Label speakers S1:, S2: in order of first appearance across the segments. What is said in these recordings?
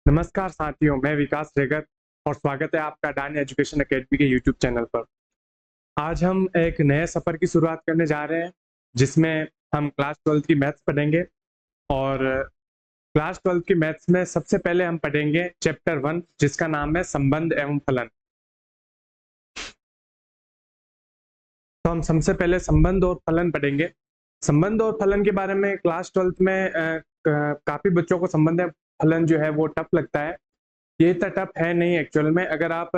S1: नमस्कार साथियों, मैं विकास रेगत और स्वागत है आपका अडानी एजुकेशन एकेडमी के यूट्यूब चैनल पर। आज हम एक नए सफर की शुरुआत करने जा रहे हैं, जिसमें हम क्लास 12th की मैथ्स पढ़ेंगे और क्लास 12th की मैथ्स में सबसे पहले हम पढ़ेंगे चैप्टर 1, जिसका नाम है संबंध एवं फलन। तो हम सबसे पहले संबंध और फलन पढ़ेंगे। संबंध और फलन के बारे में क्लास 12th में काफी बच्चों को संबंध एवं फलन जो है वो टफ लगता है। ये इतना टफ है नहीं एक्चुअल में। अगर आप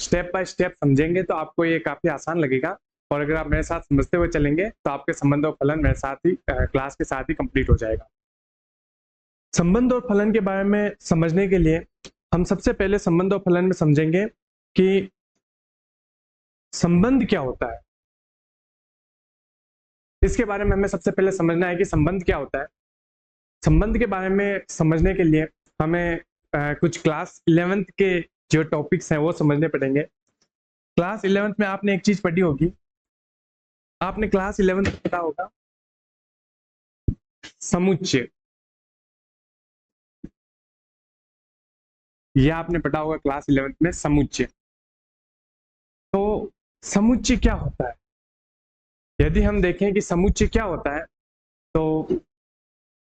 S1: स्टेप बाय स्टेप समझेंगे तो आपको ये काफी आसान लगेगा, और अगर आप मेरे साथ समझते हुए चलेंगे तो आपके संबंध और फलन मेरे साथ ही क्लास के साथ ही कंप्लीट हो जाएगा। संबंध और फलन के बारे में समझने के लिए हम सबसे पहले संबंध और फलन में समझेंगे कि संबंध क्या होता है। इसके बारे में हमें सबसे पहले समझना है कि संबंध क्या होता है। संबंध के बारे में समझने के लिए हमें कुछ क्लास 11th के जो टॉपिक्स हैं वो समझने पड़ेंगे। क्लास 11th में आपने एक चीज पढ़ी होगी, आपने क्लास 11th में पढ़ा होगा समुच्चय। यह आपने पढ़ा होगा क्लास 11th में समुच्चय। तो समुच्चय क्या होता है? यदि हम देखें कि समुच्चय क्या होता है, तो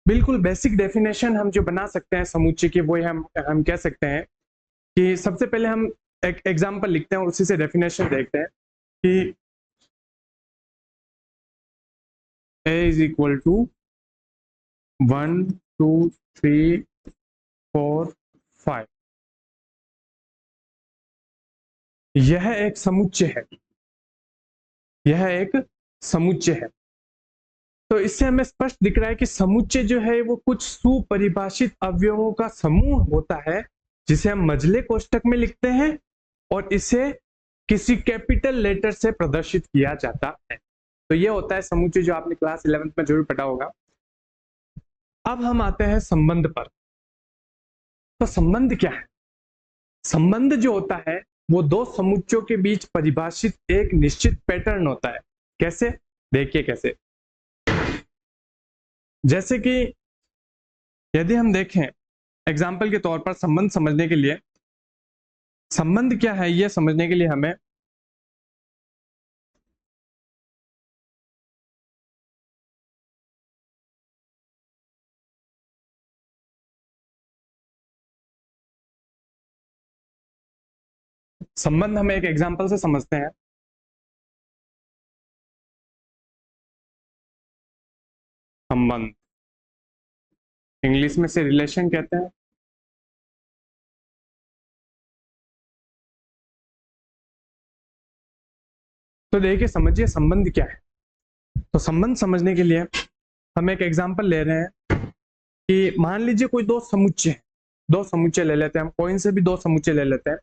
S1: बिल्कुल बेसिक डेफिनेशन हम जो बना सकते हैं समुच्चय की, वो हम कह सकते हैं कि सबसे पहले हम एक एग्जांपल लिखते हैं और उसी से डेफिनेशन देखते हैं कि a is equal to 1 2 3 4 5। यह एक समुच्चय है, यह एक समुच्चय है। तो इससे हमें स्पष्ट दिख रहा है कि समुच्चय जो है वो कुछ सुपरिभाषित अवयवों का समूह होता है, जिसे हम मझले कोष्ठक में लिखते हैं और इसे किसी कैपिटल लेटर से प्रदर्शित किया जाता है। तो ये होता है समुच्चय, जो आपने क्लास 11th में जरूर पढ़ा होगा। अब हम आते हैं संबंध पर। तो संबंध क्या है? संबंध जो होता है वो दो समुच्चयों के बीच परिभाषित एक निश्चित पैटर्न होता है। कैसे? देखिए कैसे। जैसे कि यदि हम देखें एग्जाम्पल के तौर पर, संबंध समझने के लिए, संबंध क्या है यह समझने के लिए हमें संबंध हम एक एग्जाम्पल से समझते हैं। संबंध इंग्लिश में से रिलेशन कहते हैं। तो देखिए, समझिए संबंध क्या है। तो संबंध समझने के लिए हम एक एग्जाम्पल ले रहे हैं कि मान लीजिए कोई दो समुच्चय है। दो समुच्चय ले लेते हैं, हम कोई से भी दो समुच्चय ले लेते हैं।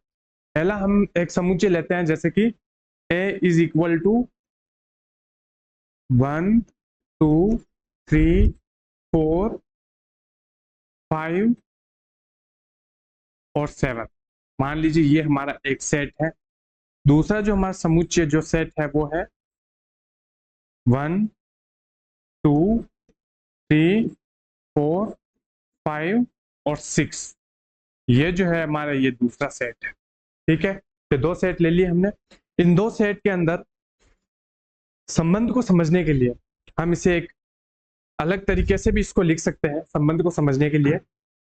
S1: पहला हम एक समुच्चय लेते हैं, जैसे कि a इज इक्वल टू 1 2 3 4 5 और 7। मान लीजिए ये हमारा एक सेट है। दूसरा जो हमारा समुच्चय जो सेट है वो है 1 2 3 4 5 और 6। ये जो है हमारा ये दूसरा सेट है। ठीक है, तो दो सेट ले लिए हमने। इन दो सेट के अंदर संबंध को समझने के लिए हम इसे एक अलग तरीके से भी इसको लिख सकते हैं। संबंध को समझने के लिए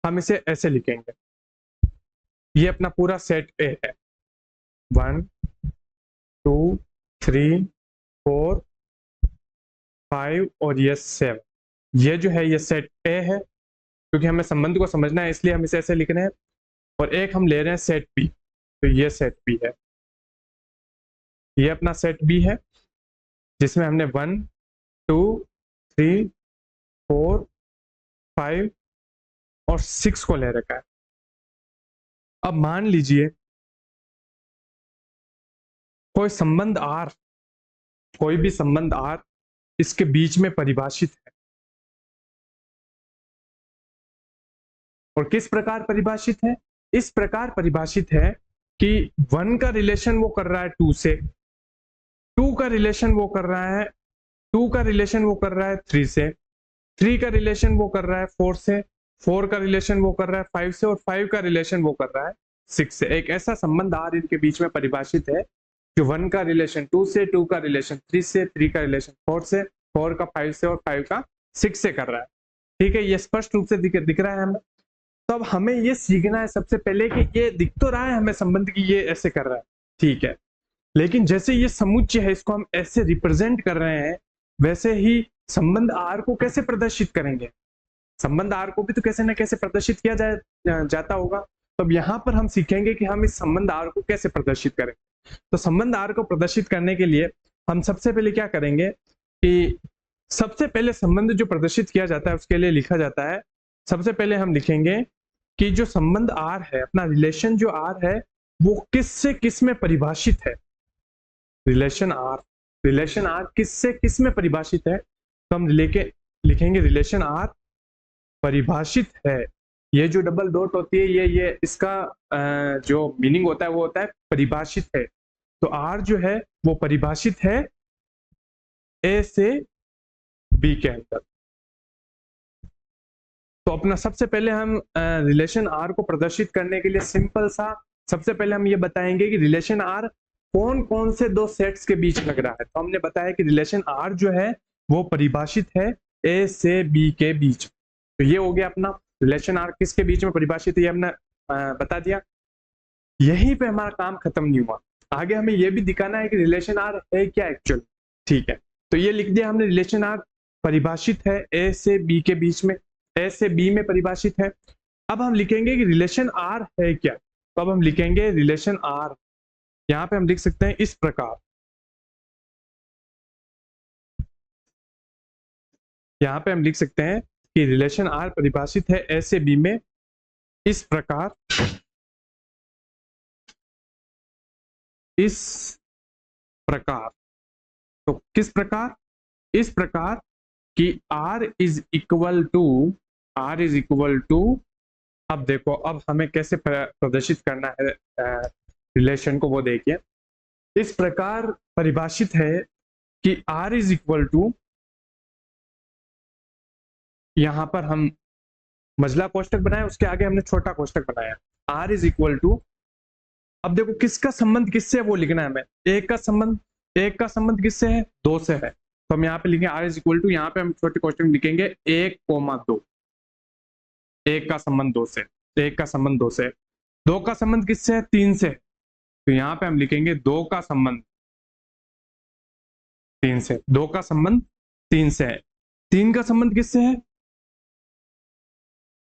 S1: हम इसे ऐसे लिखेंगे, ये अपना पूरा सेट ए है। 1 2 3 4 5 और ये 7। ये जो है ये सेट ए है, क्योंकि हमें संबंध को समझना है इसलिए हम इसे ऐसे लिख रहे हैं। और एक हम ले रहे हैं सेट बी, तो ये सेट बी है। ये अपना सेट बी है, जिसमें हमने 1 2 3 4 5 और 6 को ले रखा है। अब मान लीजिए कोई संबंध आर, कोई भी संबंध आर इसके बीच में परिभाषित है। और किस प्रकार परिभाषित है? इस प्रकार परिभाषित है कि 1 का रिलेशन वो कर रहा है 2 से, 2 का रिलेशन वो कर रहा है 2 का रिलेशन वो कर रहा है 3 से, 3 का रिलेशन वो कर रहा है 4 से, 4 का रिलेशन वो कर रहा है 5 से, और 5 का रिलेशन वो कर रहा है 6 से। एक ऐसा संबंध आर इनके बीच में परिभाषित है जो 1 का रिलेशन 2 से, 2 का रिलेशन 3 से, 3 का रिलेशन 4 से, 4 का 5 से और 5 का 6 से कर रहा है। ठीक है, ये स्पष्ट रूप से दिख रहा है हमें। तो अब हमें ये सीखना है सबसे पहले कि ये दिख तो रहा है हमें संबंध की ये ऐसे कर रहा है, ठीक है, लेकिन जैसे ये समुच्चय है इसको हम ऐसे रिप्रेजेंट कर रहे हैं, वैसे ही संबंध आर को कैसे प्रदर्शित करेंगे? संबंध आर को भी तो कैसे न कैसे प्रदर्शित किया जाता होगा। तो अब यहाँ पर हम सीखेंगे कि हम इस संबंध आर को कैसे प्रदर्शित करें। तो संबंध आर को प्रदर्शित करने के लिए हम सबसे पहले क्या करेंगे कि सबसे पहले संबंध जो प्रदर्शित किया जाता है उसके लिए लिखा जाता है, सबसे पहले हम लिखेंगे कि जो संबंध आर है, अपना रिलेशन जो आर है, वो किस से किस में परिभाषित है। रिलेशन आर किस से किस में परिभाषित है, तो हम लिखेंगे रिलेशन आर परिभाषित है। ये जो डबल डॉट होती है ये इसका जो मीनिंग होता है वो होता है परिभाषित है। तो आर जो है वो परिभाषित है ए से बी के अंदर। तो अपना सबसे पहले हम रिलेशन आर को प्रदर्शित करने के लिए सिंपल सा सबसे पहले हम ये बताएंगे कि रिलेशन आर कौन कौन से दो सेट्स के बीच लग रहा है। तो हमने बताया कि रिलेशन आर जो है वो परिभाषित है ए से बी के बीच। तो ये हो गया अपना रिलेशन आर किसके बीच में परिभाषित है, ये हमने बता दिया। यहीं पे हमारा काम खत्म नहीं हुआ, आगे हमें ये भी दिखाना है कि रिलेशन आर है क्या एक्चुअल। ठीक है, तो ये लिख दिया हमने, रिलेशन आर परिभाषित है ए से बी के बीच में, ए से बी में परिभाषित है। अब हम लिखेंगे कि रिलेशन आर है क्या। तो अब हम लिखेंगे रिलेशन आर, यहां पे हम लिख सकते हैं इस प्रकार, यहां पे हम लिख सकते हैं कि रिलेशन आर परिभाषित है ए से बी में इस प्रकार, इस प्रकार। तो किस प्रकार? इस प्रकार कि R इज इक्वल टू, अब देखो अब हमें कैसे प्रदर्शित करना है रिलेशन को, वो देखिए। इस प्रकार परिभाषित है कि R इज इक्वल टू, यहां पर हम मझला कोष्टक बनाए, उसके आगे हमने छोटा कोष्टक बनाया। R इज इक्वल टू, अब देखो किसका संबंध किससे वो लिखना है हमें। एक का संबंध किससे है? 2 से है। तो हम यहाँ पे लिखेंगे R इज इक्वल टू, यहाँ पे हम छोटे कोष्टक में लिखेंगे 1,2। एक का संबंध 2 से, एक का संबंध 2 से, 2 का संबंध किससे है? 3 से। तो यहाँ पे हम लिखेंगे 2 का संबंध 3 से, 2 का संबंध 3 से है। 3 का संबंध किससे है?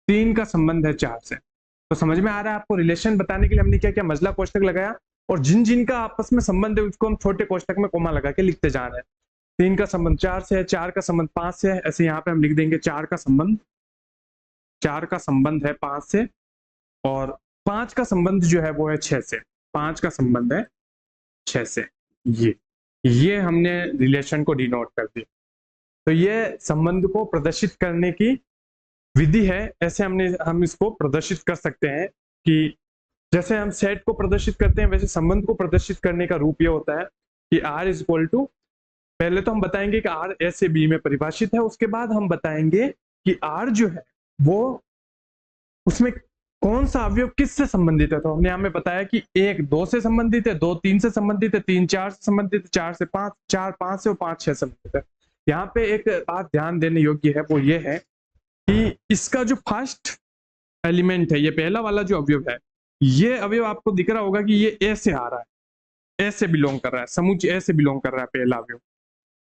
S1: 3 का संबंध है 4 से। तो समझ में आ रहा है आपको, रिलेशन बताने के लिए हमने क्या किया, मझला कोष्टक लगाया, और जिन जिन का आपस में संबंध है उसको हम छोटे कोष्टक में कोमा लगा के लिखते जा रहे हैं। 3 का संबंध 4 से है, 4 का संबंध 5 से है, ऐसे यहाँ पे हम लिख देंगे 4 का संबंध है 5 से, और 5 का संबंध जो है वो है 6 से। 5 का संबंध है 6 से। ये हमने रिलेशन को डिनोट कर दिया। तो ये संबंध को प्रदर्शित करने की विधि है, ऐसे हम इसको प्रदर्शित कर सकते हैं कि जैसे हम सेट को प्रदर्शित करते हैं वैसे संबंध को प्रदर्शित करने का रूप ये होता है कि R इज इक्वल टू, पहले तो हम बताएंगे कि R ए से बी में परिभाषित है, उसके बाद हम बताएंगे कि R जो है वो उसमें कौन सा अवयव किससे संबंधित है। तो हमने हमें बताया कि 1 2 से संबंधित है, 2 3 से संबंधित है, 3 4 से संबंधित है, 4 से 5, 4 5 से और 5 6 संबंधित है। यहाँ पे एक बात ध्यान देने योग्य है, वो ये है कि इसका जो फर्स्ट एलिमेंट है, ये पहला वाला जो अवयव है, ये अवयव आपको दिख रहा होगा कि ये ए से आ रहा है, ए से बिलोंग कर रहा है, समुच्चय ए से बिलोंग कर रहा है पहला अवयव।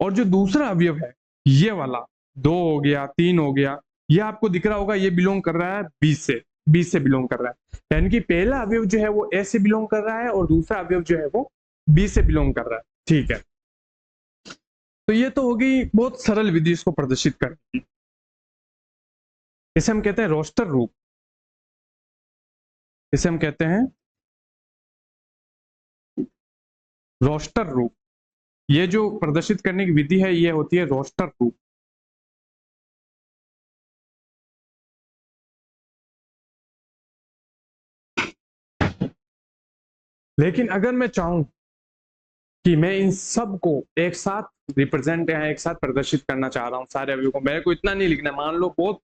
S1: और जो दूसरा अवयव है ये वाला 2 हो गया 3 हो गया, ये आपको दिख रहा होगा ये बिलोंग कर रहा है बी से बिलोंग कर रहा है। यानी कि पहला अवयव जो है वो ए से बिलोंग कर रहा है और दूसरा अवयव जो है वो बी से बिलोंग कर रहा है। ठीक है, तो ये तो होगी बहुत सरल विधि इसको प्रदर्शित करने की। इसे हम कहते हैं रोस्टर रूप, इसे हम कहते हैं रोस्टर रूप। ये जो प्रदर्शित करने की विधि है ये होती है रोस्टर रूप। लेकिन अगर मैं चाहूं कि मैं इन सब को एक साथ रिप्रेजेंट या एक साथ प्रदर्शित करना चाह रहा हूं, सारे अवयवों को, मेरे को इतना नहीं लिखना है। मान लो बहुत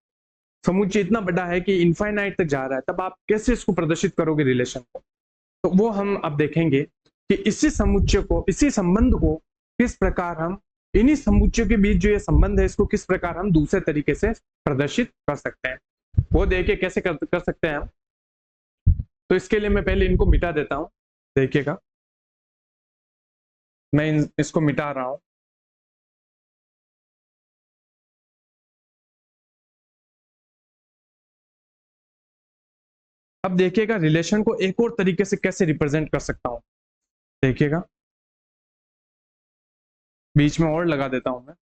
S1: समुच्चय इतना बड़ा है कि इनफाइनाइट तक जा रहा है, तब आप कैसे इसको प्रदर्शित करोगे रिलेशन को? तो वो हम अब देखेंगे कि इसी समुच्चय को, इसी संबंध को किस प्रकार हम, इन्हीं समुच्चयों के बीच जो ये संबंध है, इसको किस प्रकार हम दूसरे तरीके से प्रदर्शित कर सकते हैं। वो देखिए कैसे कर सकते हैं हम। तो इसके लिए मैं पहले इनको मिटा देता हूं, देखिएगा मैं इसको मिटा रहा हूं। अब देखिएगा रिलेशन को एक और तरीके से कैसे रिप्रेजेंट कर सकता हूं, देखिएगा बीच में और लगा देता हूं मैं।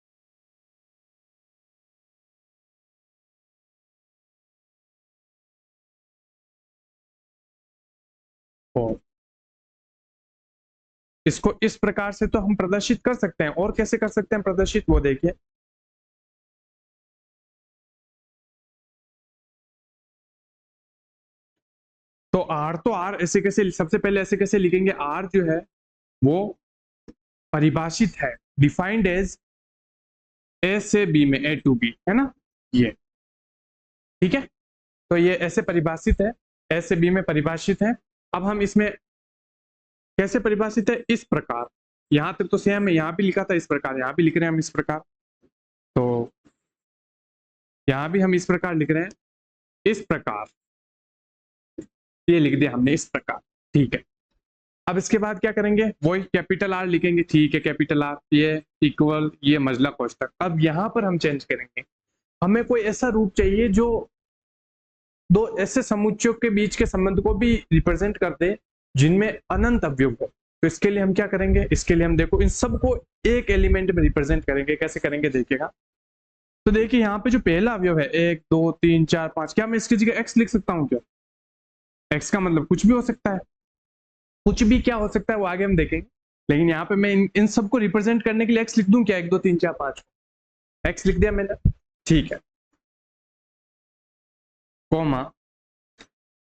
S1: तो इसको इस प्रकार से तो हम प्रदर्शित कर सकते हैं, और कैसे कर सकते हैं प्रदर्शित, वो देखिए। तो आर ऐसे कैसे, सबसे पहले ऐसे कैसे लिखेंगे, आर जो है वो परिभाषित है, डिफाइंड एज ए से बी में, ए टू बी, है ना, ये ठीक है। तो ये ऐसे परिभाषित है, ए से बी में परिभाषित है। अब हम इसमें कैसे परिभाषित है, इस प्रकार, यहां तक तो सेम है, यहां भी लिखा था इस प्रकार, यहां भी लिख रहे हैं हम इस प्रकार, तो यहां भी हम इस प्रकार लिख रहे हैं, इस प्रकार, ये लिख दिया हमने इस प्रकार, ठीक है। अब इसके बाद क्या करेंगे, वही कैपिटल आर लिखेंगे, ठीक है, कैपिटल आर, ये इक्वल, ये मजला कोष्टक। अब यहां पर हम चेंज करेंगे, हमें कोई ऐसा रूप चाहिए जो दो ऐसे समुच्चयों के बीच के संबंध को भी रिप्रेजेंट कर दे जिनमें अनंत अवयव हो। तो इसके लिए हम क्या करेंगे, इसके लिए हम देखो इन सबको एक एलिमेंट में रिप्रेजेंट करेंगे, कैसे करेंगे देखिएगा। तो देखिए यहाँ पे जो पहला अवयव है 1 2 3 4 5, क्या मैं इसकी जगह एक्स लिख सकता हूँ क्या? एक्स का मतलब कुछ भी हो सकता है, कुछ भी क्या हो सकता है वो आगे हम देखेंगे, लेकिन यहाँ पे मैं इन सबको रिप्रेजेंट करने के लिए एक्स लिख दूं क्या, 1 2 3 4 5, एक्स लिख दिया मैंने, ठीक है, कोमा,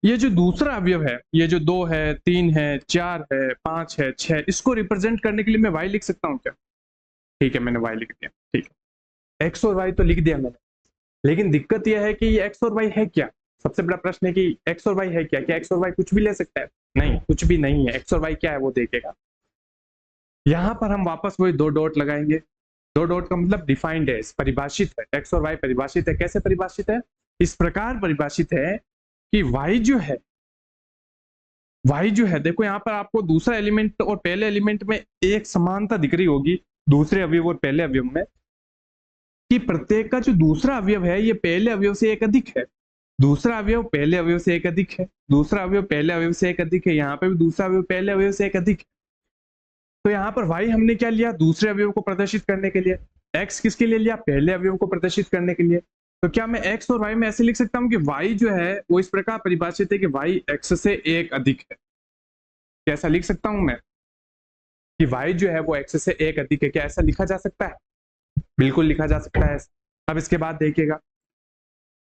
S1: ये जो दूसरा अवयव है, ये जो 2 है 3 है 4 है 5 है 6, इसको रिप्रेजेंट करने के लिए मैं वाई लिख सकता हूँ क्या? ठीक है, मैंने वाई लिख दिया, ठीक है, एक्स और वाई तो लिख दिया मैंने, लेकिन दिक्कत यह है कि ये एक्स और वाई है क्या? सबसे बड़ा प्रश्न है कि एक्स और वाई है क्या? क्या एक्स और वाई कुछ भी ले सकता है? नहीं, कुछ भी नहीं है। एक्स और वाई क्या है वो देखेगा। यहां पर हम वापस वही 2 डॉट लगाएंगे। 2 डॉट का मतलब डिफाइंड है, परिभाषित है, एक्स और वाई परिभाषित है। कैसे परिभाषित है? इस प्रकार परिभाषित है कि वाई जो है देखो यहाँ पर आपको दूसरा एलिमेंट और पहले एलिमेंट में एक समानता दिख रही होगी, दूसरे अवयव और पहले अवयव में, कि प्रत्येक का जो दूसरा अवयव है ये पहले अवयव से एक अधिक है, दूसरा अवयव पहले अवयव से एक अधिक है, दूसरा अवयव पहले अवयव से एक अधिक है, यहाँ पे भी दूसरा अवयव पहले अवयव से एक अधिक है। तो यहाँ पर y हमने क्या लिया, दूसरे अवयव को प्रदर्शित करने के लिए, x किसके लिए लिया, पहले अवयव को प्रदर्शित करने के लिए। तो क्या मैं x और y में ऐसे लिख सकता हूँ कि y जो है वो इस प्रकार परिभाषित है कि y x से एक अधिक है, कैसा लिख सकता हूं मैं कि y जो है वो x से एक अधिक है, क्या ऐसा लिखा जा सकता है? बिल्कुल लिखा जा सकता है। अब इसके बाद देखिएगा,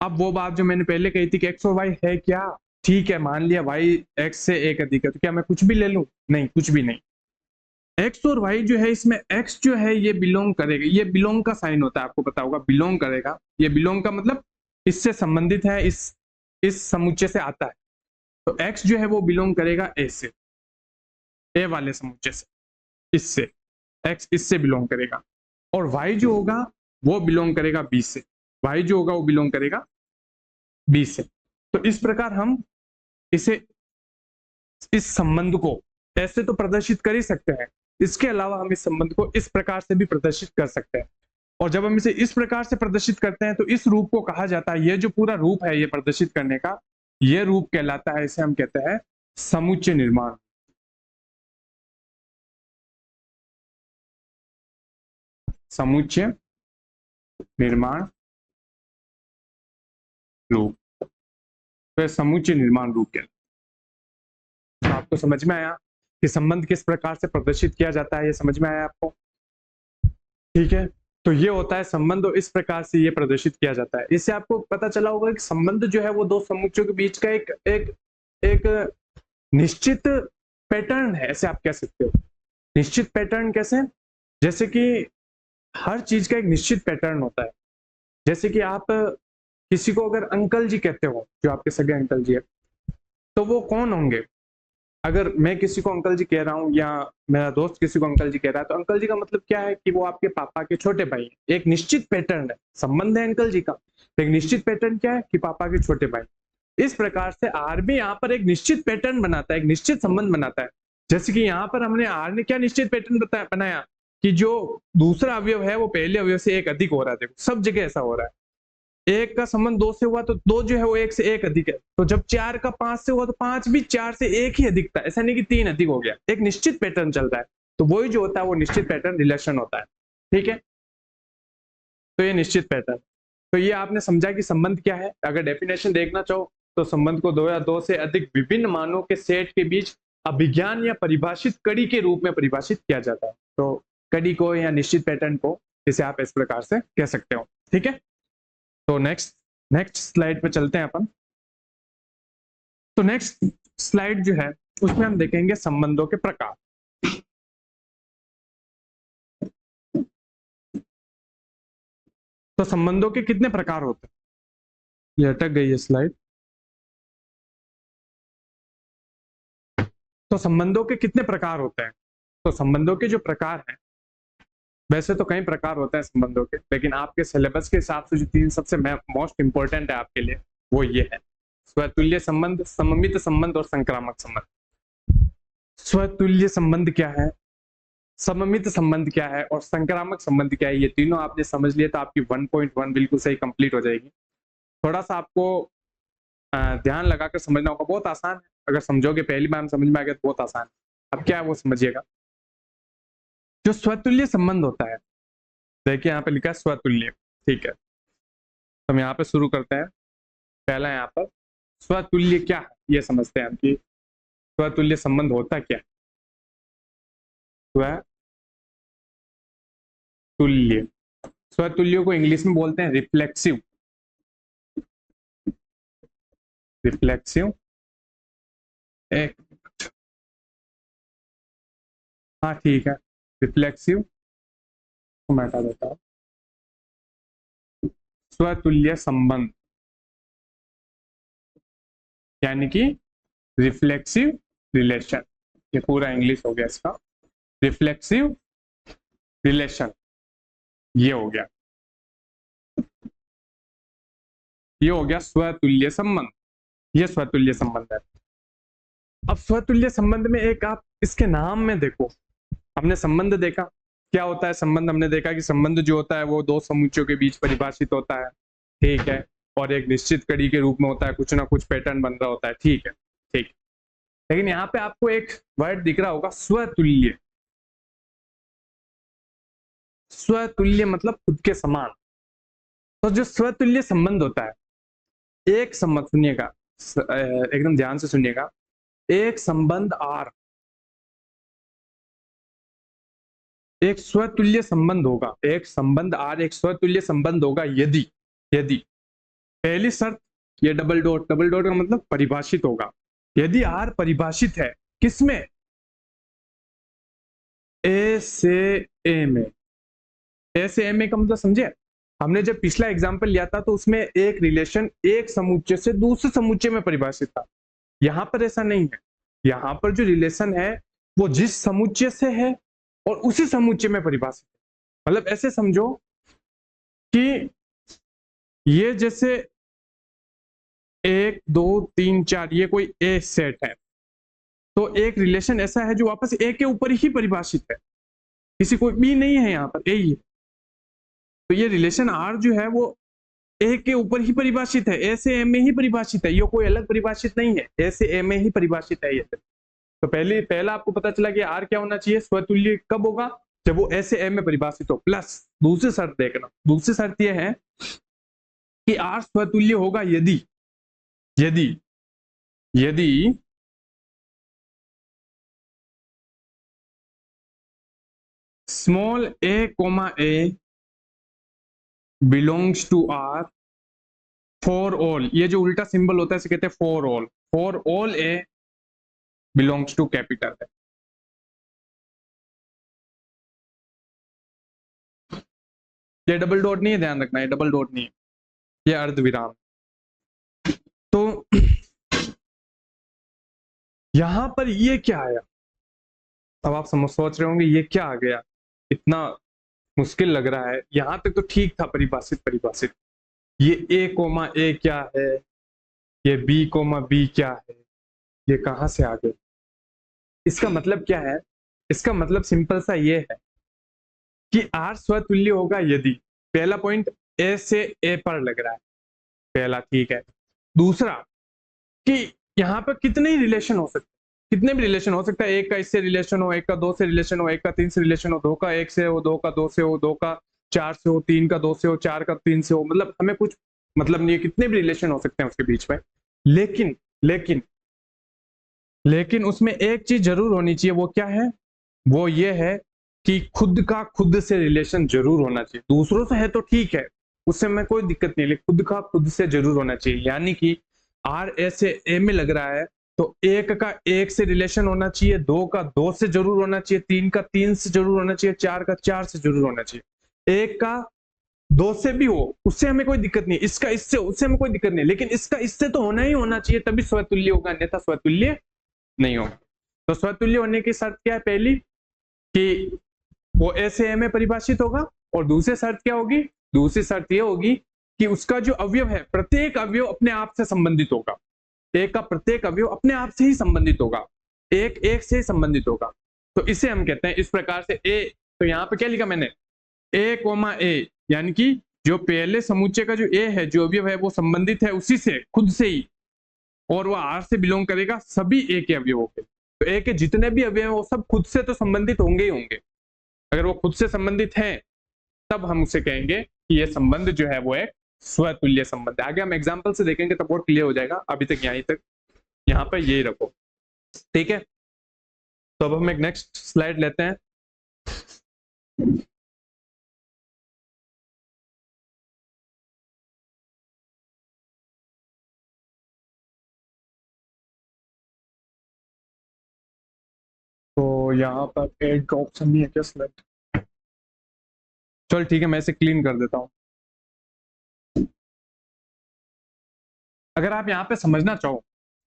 S1: अब वो बात जो मैंने पहले कही थी कि x और y है क्या, ठीक है, मान लिया y x से एक अधिक है, तो क्या मैं कुछ भी ले लूं? नहीं, कुछ भी नहीं। x और y जो है, इसमें x जो है ये बिलोंग करेगा, ये बिलोंग का साइन होता है, आपको पता होगा, बिलोंग करेगा। ये बिलोंग का मतलब इससे संबंधित है, इस समुच्चय से आता है। तो x जो है वो बिलोंग करेगा a से, a वाले समुच्चय से, इससे x इससे बिलोंग करेगा। और y जो होगा वो बिलोंग करेगा b से, y जो होगा वो बिलोंग करेगा b से। तो इस प्रकार हम इसे, इस संबंध को ऐसे तो प्रदर्शित कर ही सकते हैं, इसके अलावा हम इस संबंध को इस प्रकार से भी प्रदर्शित कर सकते हैं। और जब हम इसे इस प्रकार से प्रदर्शित करते हैं तो इस रूप को कहा जाता है, ये जो पूरा रूप है ये प्रदर्शित करने का, ये रूप कहलाता है, इसे हम कहते हैं समुच्चय निर्माण। समुच्चय निर्माण रूप, तो समुच्चय निर्माण रूप कहलाता है। तो आपको समझ में आया कि संबंध किस प्रकार से प्रदर्शित किया जाता है, ये समझ में आया आपको? ठीक है, तो ये होता है संबंध, और इस प्रकार से ये प्रदर्शित किया जाता है। इससे आपको पता चला होगा कि संबंध जो है वो दो समुच्चयों के बीच का एक निश्चित पैटर्न है, ऐसे आप कह सकते हो। निश्चित पैटर्न कैसे? जैसे कि हर चीज का एक निश्चित पैटर्न होता है। जैसे कि आप किसी को अगर अंकल जी कहते हो, जो आपके सगे अंकल जी है, तो वो कौन होंगे? अगर मैं किसी को अंकल जी कह रहा हूँ या मेरा दोस्त किसी को अंकल जी कह रहा है, तो अंकल जी का मतलब क्या है कि वो आपके पापा के छोटे भाई हैं। एक निश्चित पैटर्न है, संबंध है अंकल जी का। एक निश्चित पैटर्न क्या है कि पापा के छोटे भाई। इस प्रकार से आर भी यहाँ पर एक निश्चित पैटर्न बनाता है, एक निश्चित संबंध बनाता है। जैसे कि यहाँ पर हमने आर ने क्या निश्चित पैटर्न बनाया कि जो दूसरा अवयव है वो पहले अवयव से एक अधिक हो रहा है। देखो सब जगह ऐसा हो रहा है। एक का संबंध दो से हुआ तो दो जो है वो एक से एक अधिक है, तो जब चार का पांच से हुआ तो पांच भी चार से एक ही अधिक था। ऐसा नहीं कि तीन अधिक हो गया, एक निश्चित पैटर्न चल रहा है। तो वही जो होता है वो निश्चित पैटर्न रिलेशन होता है। ठीक है, तो ये निश्चित पैटर्न। तो ये आपने समझा कि संबंध क्या है। अगर डेफिनेशन देखना चाहो तो संबंध को दो या दो से अधिक विभिन्न मानों के सेट के बीच अभिज्ञान या परिभाषित कड़ी के रूप में परिभाषित किया जाता है। तो कड़ी को या निश्चित पैटर्न को इसे आप इस प्रकार से कह सकते हो। ठीक है, तो नेक्स्ट नेक्स्ट स्लाइड पे चलते हैं अपन। तो नेक्स्ट स्लाइड जो है उसमें हम देखेंगे संबंधों के प्रकार। तो संबंधों के कितने प्रकार होते हैं? ये अटक गई है स्लाइड। तो संबंधों के कितने प्रकार होते हैं? तो संबंधों के जो प्रकार हैं, वैसे तो कई प्रकार होते हैं संबंधों के, लेकिन आपके सिलेबस के हिसाब से जो तीन सबसे मोस्ट इंपॉर्टेंट है आपके लिए वो ये है: स्वतुल्य संबंध, सममित संबंध और संक्रामक संबंध। स्वतुल्य संबंध क्या है, सममित संबंध क्या है और संक्रामक संबंध क्या है, ये तीनों आपने समझ लिए तो आपकी 1.1 बिल्कुल सही कंप्लीट हो जाएगी। थोड़ा सा आपको ध्यान लगाकर समझना होगा, बहुत आसान है। अगर समझोगे, पहली बार समझ में आ गया तो बहुत आसान है। अब क्या है वो समझिएगा। जो स्वतुल्य संबंध होता है, देखिए यहाँ पे लिखा है स्वतुल्य। ठीक है, तो हम यहाँ पे शुरू करते हैं। पहला यहाँ पर स्वतुल्य क्या है ये समझते हैं हम कि स्वतुल्य संबंध होता क्या है। स्वतुल्य, स्वतुल्य को इंग्लिश में बोलते हैं रिफ्लेक्सिव। रिफ्लेक्सिव, एक, हाँ ठीक है, रिफ्लेक्सिव को मैं हटा देता हूँ। स्वतुल्य संबंध यानी कि रिफ्लेक्सिव रिलेशन, ये पूरा इंग्लिश हो गया इसका। रिफ्लेक्सिव रिलेशन, ये हो गया, ये हो गया स्वतुल्य संबंध। ये स्वतुल्य संबंध है। अब स्वतुल्य संबंध में एक आप इसके नाम में देखो, हमने संबंध देखा क्या होता है। संबंध हमने देखा कि संबंध जो होता है वो दो समुच्चयों के बीच परिभाषित होता है। ठीक है, और एक निश्चित कड़ी के रूप में होता है, कुछ ना कुछ पैटर्न बन रहा होता है। ठीक है, ठीक। लेकिन यहाँ पे आपको एक वर्ड दिख रहा होगा, स्वतुल्य। स्वतुल्य मतलब खुद के समान। तो जो स्वतुल्य संबंध होता है, एक संबंध, सुनिएगा एकदम ध्यान से सुनिएगा, एक संबंध आर, एक स्वतुल्य संबंध होगा, एक संबंध आर एक स्वतुल्य संबंध होगा यदि, यदि पहली शर्त, ये डबल डॉट, डबल डॉट का मतलब परिभाषित होगा। यदि आर परिभाषित है किसमें? ए से ए में। ए से ए में का मतलब समझे? हमने जब पिछला एग्जांपल लिया था तो उसमें एक रिलेशन एक समुच्चय से दूसरे समुच्चय में परिभाषित था। यहां पर ऐसा नहीं है। यहां पर जो रिलेशन है वो जिस समुच्चय से है और उसी समुच्चय में परिभाषित है। मतलब ऐसे समझो कि ये जैसे एक दो तीन चार, ये कोई ए सेट है, तो एक रिलेशन ऐसा है जो वापस ए के ऊपर ही परिभाषित है, किसी कोई बी नहीं है, यहाँ पर ए ही है। तो ये रिलेशन आर जो है वो ए के ऊपर ही परिभाषित है, ए से ए में ही परिभाषित है, ये कोई अलग परिभाषित नहीं है, ए से ए में ही परिभाषित है ये। तो पहला आपको पता चला कि आर क्या होना चाहिए, स्वतुल्य कब होगा? जब वो ए से ए में परिभाषित हो। प्लस दूसरी शर्त देखना, दूसरी शर्त यह है कि आर स्वतुल्य होगा यदि, यदि यदि small a comma A belongs to R for all, ये जो उल्टा सिंबल होता है इसे कहते हैं for all, for all a belongs to capital है। ये डबल डॉट नहीं है, ध्यान रखना, ये डबल डॉट नहीं है। ये अर्धविराम। तो यहां पर ये क्या आया? अब आप सोच रहे होंगे ये क्या आ गया, इतना मुश्किल लग रहा है। यहां तक तो ठीक था परिभाषित। ये ए कोमा ए क्या है, ये बी कोमा बी क्या है, ये कहां से आ गए? इसका मतलब क्या है? इसका मतलब सिंपल सा ये है कि आर स्वतुल्य होगा यदि, पहला पॉइंट, ए से ए पर लग रहा है, पहला ठीक है। दूसरा कि यहाँ पर कितने ही रिलेशन हो सकते हैं, कितने भी रिलेशन हो सकता है। एक का इससे रिलेशन हो, एक का दो से रिलेशन हो, एक का तीन से रिलेशन हो, दो का एक से हो, दो का दो से हो, दो का चार से हो, तीन का दो से हो, चार का तीन से हो, मतलब हमें कुछ मतलब नहीं है, कितने भी रिलेशन हो सकते हैं उसके बीच में। लेकिन लेकिन लेकिन उसमें एक चीज जरूर होनी चाहिए, वो क्या है? वो ये है कि खुद का खुद से रिलेशन जरूर होना चाहिए। दूसरों से है तो ठीक है, उससे में कोई दिक्कत नहीं, लेकिन खुद का खुद से जरूर होना चाहिए। यानी कि आर ए से ए में लग रहा है तो एक का एक से रिलेशन होना चाहिए, दो का दो से जरूर होना चाहिए, तीन का तीन से जरूर होना चाहिए, चार का चार से जरूर होना चाहिए। एक का दो से भी हो, उससे हमें कोई दिक्कत नहीं, इसका इससे, उससे हमें कोई दिक्कत नहीं, लेकिन इसका इससे तो होना ही होना चाहिए, तभी स्वतुल्य होगा, अन्यथा स्वतुल्य नहीं होगा। तो स्वतुल्य होने की शर्त क्या है? पहली कि वो ए से ए में परिभाषित होगा, और दूसरी शर्त क्या होगी? दूसरी शर्त ये होगी कि उसका जो अवयव है, प्रत्येक अवयव अपने आप से संबंधित होगा। एक का प्रत्येक अवयव अपने आप से ही संबंधित होगा, एक एक से ही संबंधित होगा। तो इसे हम कहते हैं इस प्रकार से ए। तो यहाँ पे क्या लिखा मैंने? ए कोमा ए, यानी कि जो पहले समुच्चय का जो ए है, जो अवयव है, वो संबंधित है उसी से, खुद से ही, और वह आर से बिलोंग करेगा सभी ए के अवयवों के। तो ए के जितने भी अवयव वो सब खुद से तो संबंधित होंगे ही होंगे। अगर वो खुद से संबंधित है तब हम उसे कहेंगे कि ये संबंध जो है वो एक स्वतुल्य संबंध है। आगे हम एग्जाम्पल से देखेंगे तब और क्लियर हो जाएगा। अभी तक यहीं तक, यहाँ पर यही रखो, ठीक है। तो अब हम एक नेक्स्ट स्लाइड लेते हैं। तो यहाँ पर एड का ऑप्शन नहीं है क्या स्लाइड? चल ठीक है, मैं इसे क्लीन कर देता हूँ। अगर आप यहाँ पे समझना चाहो,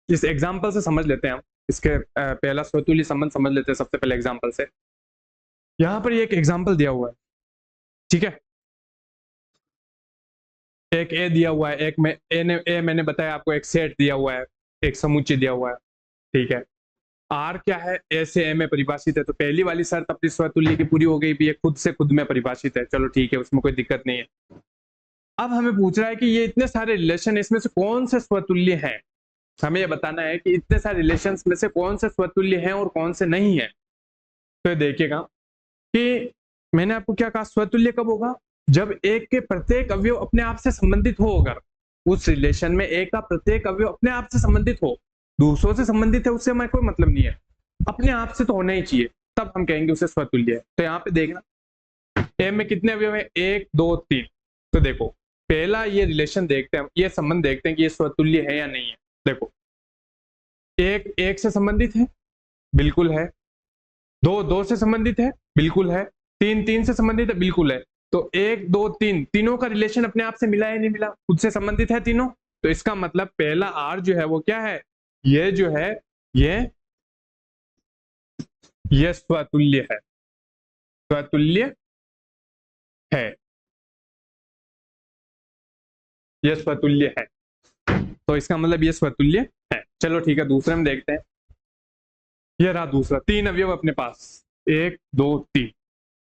S1: इस एग्जाम्पल से समझ लेते हैं हम, इसके पहला स्वतुल्य संबंध समझ लेते हैं सबसे पहले एग्जाम्पल से। यहाँ पर एक एग्जाम्पल दिया हुआ है, ठीक है। एक ए दिया हुआ है, एक में ए मैंने बताया आपको, एक सेट दिया हुआ है, एक समुच्चय दिया हुआ है, ठीक है। आर क्या है? ए से ए में परिभाषित है, तो पहली वाली शर्त अपनी स्वतुल्य की पूरी हो गई भी, ये खुद से खुद में परिभाषित है, चलो ठीक है, उसमें कोई दिक्कत नहीं है। अब हमें पूछ रहा है कि ये इतने सारे रिलेशन, इसमें से कौन से स्वतुल्य हैं? हमें ये बताना है कि इतने सारे रिलेशंस में से कौन से स्वतुल्य हैं और कौन से नहीं है। तो देखिएगा कि मैंने आपको क्या कहा, स्वतुल्य कब होगा? जब एक के प्रत्येक अवयव अपने आप से संबंधित हो। अगर उस रिलेशन में एक का प्रत्येक अवयव अपने आप से संबंधित हो, दूसरों से संबंधित है उससे हमें कोई मतलब नहीं है, अपने आप से तो होना ही चाहिए, तब हम कहेंगे उसे स्वतुल्य है। तो यहाँ पे देखना, ए में कितने अवयव है? एक दो तीन। तो देखो पहला ये रिलेशन देखते हैं, ये संबंध देखते हैं कि ये स्वतुल्य है या नहीं है। देखो एक एक से संबंधित है, बिल्कुल है। दो दो से संबंधित है, बिल्कुल है। तीन तीन से संबंधित है, बिल्कुल है। तो एक दो तीन, तीनों का रिलेशन अपने आप से मिला है नहीं मिला? खुद से संबंधित है तीनों। तो इसका मतलब पहला आर जो है वो क्या है? ये जो है ये स्वतुल्य है, स्वतुल्य है, ये स्वतुल्य है। तो इसका मतलब ये स्वतुल्य है। चलो ठीक है, दूसरे में देखते हैं। ये रहा दूसरा, तीन अवयव अपने पास, एक दो तीन।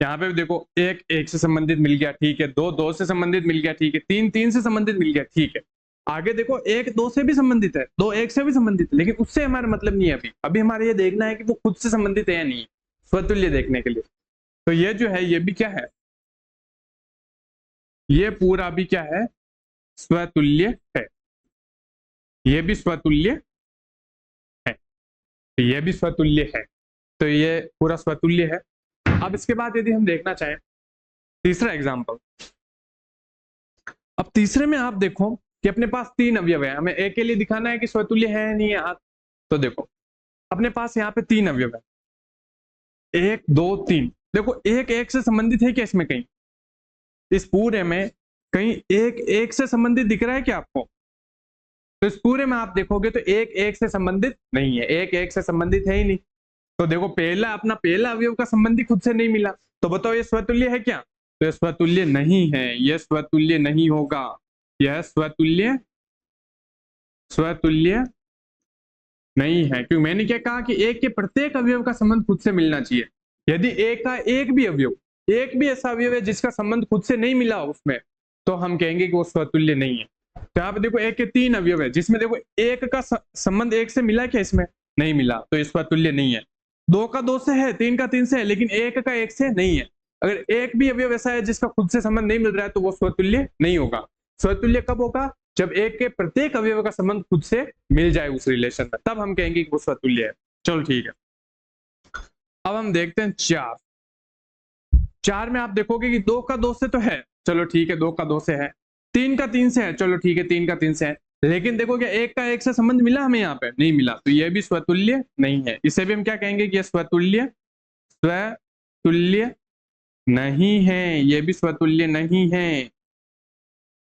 S1: यहाँ पे भी देखो, एक एक से संबंधित मिल गया, ठीक है। दो दो से संबंधित मिल गया, ठीक है। तीन तीन से संबंधित मिल गया, ठीक है। आगे देखो, एक दो से भी संबंधित है, दो एक से भी संबंधित है, लेकिन उससे हमारा मतलब नहीं है। अभी अभी हमारे ये देखना है कि वो खुद से संबंधित है या नहीं, स्वतुल्य देखने के लिए। तो ये जो है ये भी क्या है? ये पूरा भी क्या है? स्वतुल्य है। ये भी स्वतुल्य है, ये भी स्वतुल्य है। तो ये पूरा स्वतुल्य है। अब इसके बाद यदि हम देखना चाहें तीसरा एग्जाम्पल, अब तीसरे में आप देखो कि अपने पास तीन अवयव है, हमें एक के लिए दिखाना है कि स्वतुल्य है नहीं है। तो देखो अपने पास यहाँ पे तीन अवयव है, एक दो तीन। देखो एक एक से संबंधित है क्या इसमें कहीं? इस पूरे में कहीं एक एक से संबंधित दिख रहा है क्या आपको? तो इस पूरे में आप देखोगे तो एक एक से संबंधित नहीं है, एक एक से संबंधित है ही नहीं। तो देखो पहला अपना पहला अवयव का संबंधी खुद से नहीं मिला, तो बताओ ये स्वतुल्य है क्या? तो ये स्वतुल्य नहीं है, ये स्वतुल्य नहीं होगा, यह स्वतुल्य स्वतुल्य नहीं है। क्यों? मैंने क्या कहा कि एक के प्रत्येक अवयव का संबंध खुद से मिलना चाहिए। यदि एक का एक भी अवयव, एक भी ऐसा अवयव है जिसका संबंध खुद से नहीं मिला उसमें, तो हम कहेंगे कि वो स्वतुल्य नहीं है। तो यहाँ पे देखो एक के तीन अवयव है जिसमें देखो एक का संबंध एक से मिला क्या? इसमें नहीं मिला, तो ये स्वतुल्य नहीं है। दो का दो से है, तीन का तीन से है, लेकिन एक का एक से नहीं है। अगर एक भी अवयव ऐसा है जिसका खुद से संबंध नहीं मिल रहा है तो वो स्वतुल्य नहीं होगा। स्वतुल्य कब होगा? जब एक के प्रत्येक अवयव का संबंध खुद से मिल जाए उस रिलेशन में, तब हम कहेंगे कि वो स्वतुल्य है। चलो ठीक है, अब हम देखते हैं चार। चार में आप देखोगे कि दो का दो से तो है, चलो ठीक है, दो का दो से है। तीन का तीन से है, चलो ठीक है, तीन का तीन से है। लेकिन देखो क्या एक का एक से संबंध मिला हमें? यहाँ पे नहीं मिला, तो यह भी स्वतुल्य नहीं है। इसे भी हम क्या कहेंगे कि यह स्वतुल्य स्वतुल्य नहीं है, यह भी स्वतुल्य नहीं है,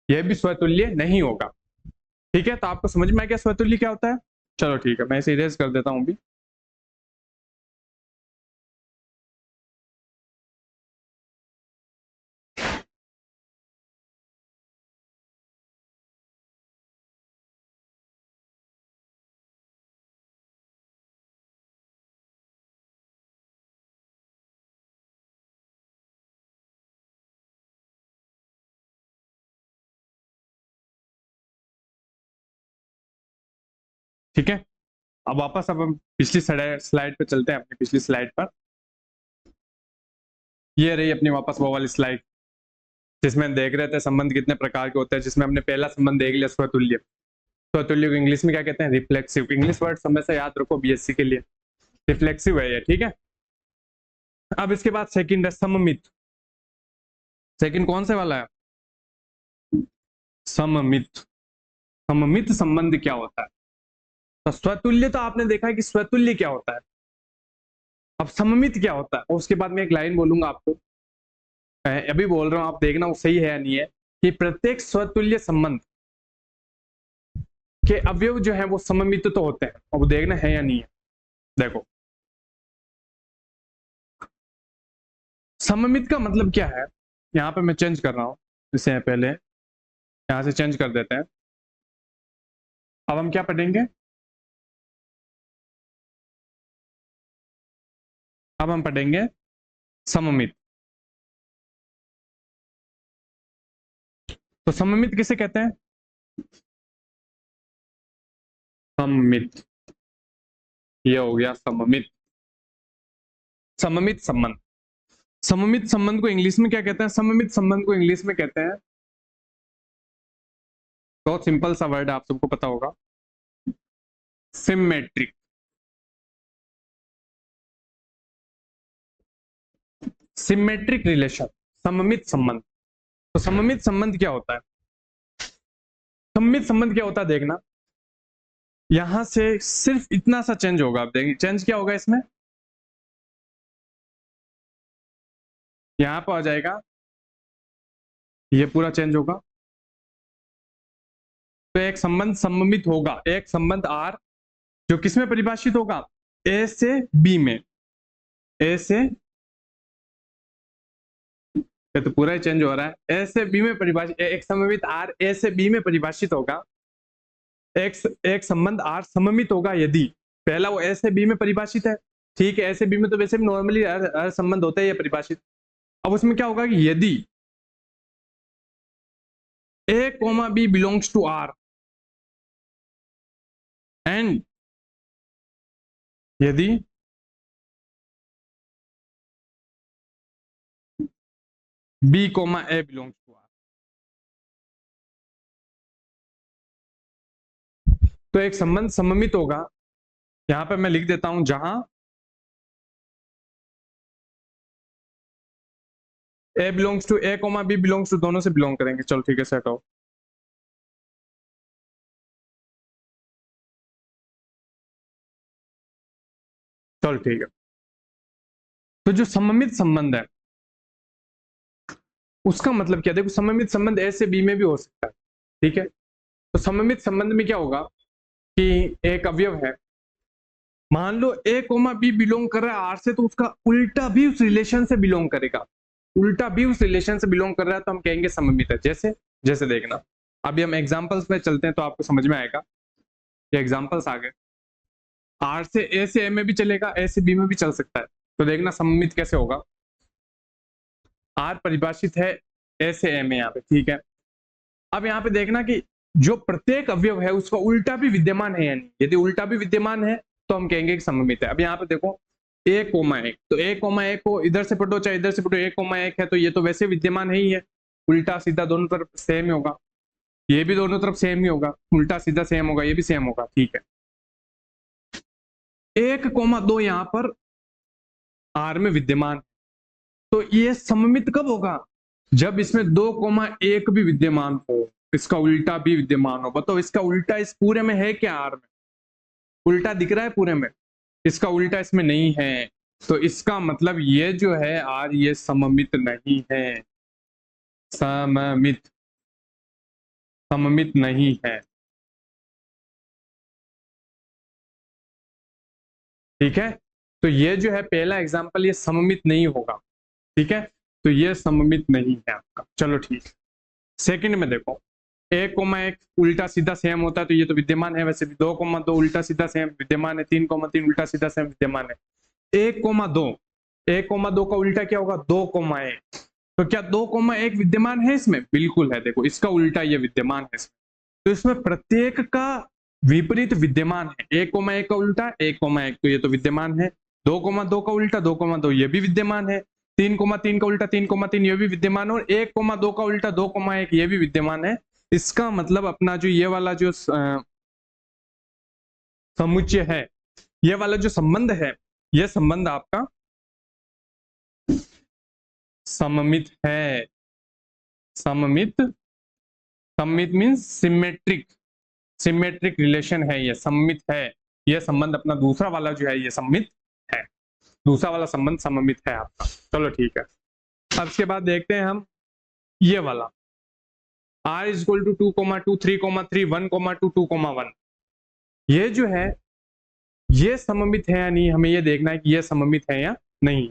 S1: यह भी स्वतुल्य नहीं होगा। ठीक है, तो आपको समझ में आ गया स्वतुल्य क्या होता है? चलो ठीक है, मैं इसे इरेज कर देता हूं अभी। ठीक है, अब वापस अब हम पिछली स्लाइड पे चलते हैं, अपनी पिछली स्लाइड पर। ये रही अपनी वापस वो वाली स्लाइड जिसमें देख रहे थे संबंध कितने प्रकार के होते हैं, जिसमें हमने पहला संबंध देख लिया स्वतुल्य। स्वतुल्य को इंग्लिश में क्या कहते हैं? रिफ्लेक्सिव। इंग्लिश वर्ड हमेशा याद रखो बीएससी के लिए, रिफ्लेक्सिव है ये। ठीक है, अब इसके बाद सेकंड है सममित। सेकंड कौन से वाला है? सममित। सममित संबंध क्या होता है? तो स्वतुल्य तो आपने देखा है कि स्वतुल्य क्या होता है, अब सममित क्या होता है? और उसके बाद मैं एक लाइन बोलूंगा आपको, मैं अभी बोल रहा हूं, आप देखना वो सही है या नहीं है, कि प्रत्येक स्वतुल्य संबंध के अवयव जो है वो सममित तो होते हैं, अब देखना है या नहीं है। देखो सममित का मतलब क्या है, यहाँ पे मैं चेंज कर रहा हूं, इसे पहले यहां से चेंज कर देते हैं। अब हम क्या पढ़ेंगे? अब हम पढ़ेंगे सममित। तो सममित किसे कहते हैं? सममित, ये हो गया सममित। सममित संबंध, सममित संबंध को इंग्लिश में क्या कहते हैं? सममित संबंध को इंग्लिश में कहते हैं, बहुत सिंपल सा वर्ड है, आप सबको पता होगा, सिमेट्रिक। सिमेट्रिक रिलेशन, सममित संबंध। तो सममित संबंध क्या होता है? सममित संबंध क्या होता है देखना, यहां से सिर्फ इतना सा चेंज होगा। आप देखिए चेंज क्या होगा इसमें, यहां पर आ जाएगा, ये पूरा चेंज होगा। तो एक संबंध सममित होगा, एक संबंध आर जो किसमें परिभाषित होगा? ए से बी में, ए से, ये तो पूरा ही चेंज हो रहा है, ए से बी में परिभाषित, एक सममित आर ए से बी में परिभाषित होगा। एक संबंध आर सममित होगा यदि पहला वो ए से बी में परिभाषित है। ठीक है, ए से बी में तो वैसे भी नॉर्मली हर संबंध होता है ये परिभाषित। अब उसमें क्या होगा कि यदि A comma B belongs to R and यदि B comma A belongs to R, तो एक संबंध सममित होगा। यहां पर मैं लिख देता हूं, जहां A belongs to A comma B belongs to, दोनों से बिलोंग करेंगे। चलो ठीक है, सेट हो। चलो ठीक है, तो जो सममित संबंध है उसका मतलब क्या, देखो सममित संबंध ए से बी में भी हो सकता है, ठीक है। तो सममित संबंध में क्या होगा कि एक अवयव है, मान लो ए कोमा बी बिलोंग कर रहा है आर से, तो उसका उल्टा भी उस रिलेशन से बिलोंग करेगा, उल्टा भी उस रिलेशन से बिलोंग कर रहा है तो हम कहेंगे सममित है। जैसे जैसे देखना, अभी हम एग्जांपल्स में चलते हैं तो आपको समझ में आएगा। ये एग्जांपल्स आ गए, आर से ए में भी चलेगा, ए से बी में भी चल सकता है। तो देखना सममित कैसे होगा। आर परिभाषित है ए से ए में यहाँ पे, ठीक है। अब यहाँ पे देखना कि जो प्रत्येक अवयव है उसका उल्टा भी विद्यमान है या नहीं। यदि उल्टा भी विद्यमान है तो हम कहेंगे कि सममित है। अब यहाँ पे देखो ए कोमा एक, तो ए कोमा एक को इधर से पढ़ो चाहे इधर से पढ़ो, ए कोमा एक है तो ये तो वैसे विद्यमान है ही है, उल्टा सीधा दोनों तरफ सेम ही होगा, ये भी दोनों तरफ सेम ही होगा, उल्टा सीधा सेम होगा, ये भी सेम होगा, ठीक है। 1,2 यहाँ पर आर में विद्यमान, तो ये सममित कब होगा, जब इसमें 2,1 भी विद्यमान हो, इसका उल्टा भी विद्यमान हो। बताओ इसका उल्टा इस पूरे में है क्या, आर में उल्टा दिख रहा है पूरे में, इसका उल्टा इसमें नहीं है, तो इसका मतलब ये जो है आर ये सममित नहीं है, सममित सममित नहीं है, ठीक है। तो ये जो है पहला एग्जांपल, ये सममित नहीं होगा, ठीक है। तो ये सममित नहीं है आपका, चलो ठीक। सेकंड में देखो 1,1 उल्टा सीधा सेम होता है तो ये तो विद्यमान है, वैसे भी 2,2 उल्टा सीधा सेम विद्यमान है, 3,3 उल्टा सीधा सेम विद्यमान है। 1,2 का उल्टा क्या होगा, 2,1, तो क्या 2,1 विद्यमान है इसमें, बिल्कुल है। देखो इसका उल्टा ये विद्यमान है इसमें, तो इसमें प्रत्येक का विपरीत विद्यमान है। 1,1 का उल्टा 1,1 तो ये तो विद्यमान है, 2,2 का उल्टा 2,2 ये भी विद्यमान है, 3,3 का उल्टा 3,3 ये भी विद्यमान है, और 1,2 का उल्टा 2,1 ये भी विद्यमान है। इसका मतलब अपना जो ये वाला जो समुच्चय है, ये वाला जो संबंध है, ये संबंध आपका सममित है। सममित, सममित मीन्स सिमेट्रिक, सिमेट्रिक रिलेशन है, ये सममित है। ये संबंध अपना दूसरा वाला जो है ये सममित है, दूसरा वाला संबंध सममित है आपका, चलो ठीक है। अब इसके बाद देखते हैं हम ये वाला r इज इक्वल टू 2,2 3,3 1,2 2,1, ये जो है ये सममित है या नहीं, हमें ये देखना है कि ये सममित है या नहीं।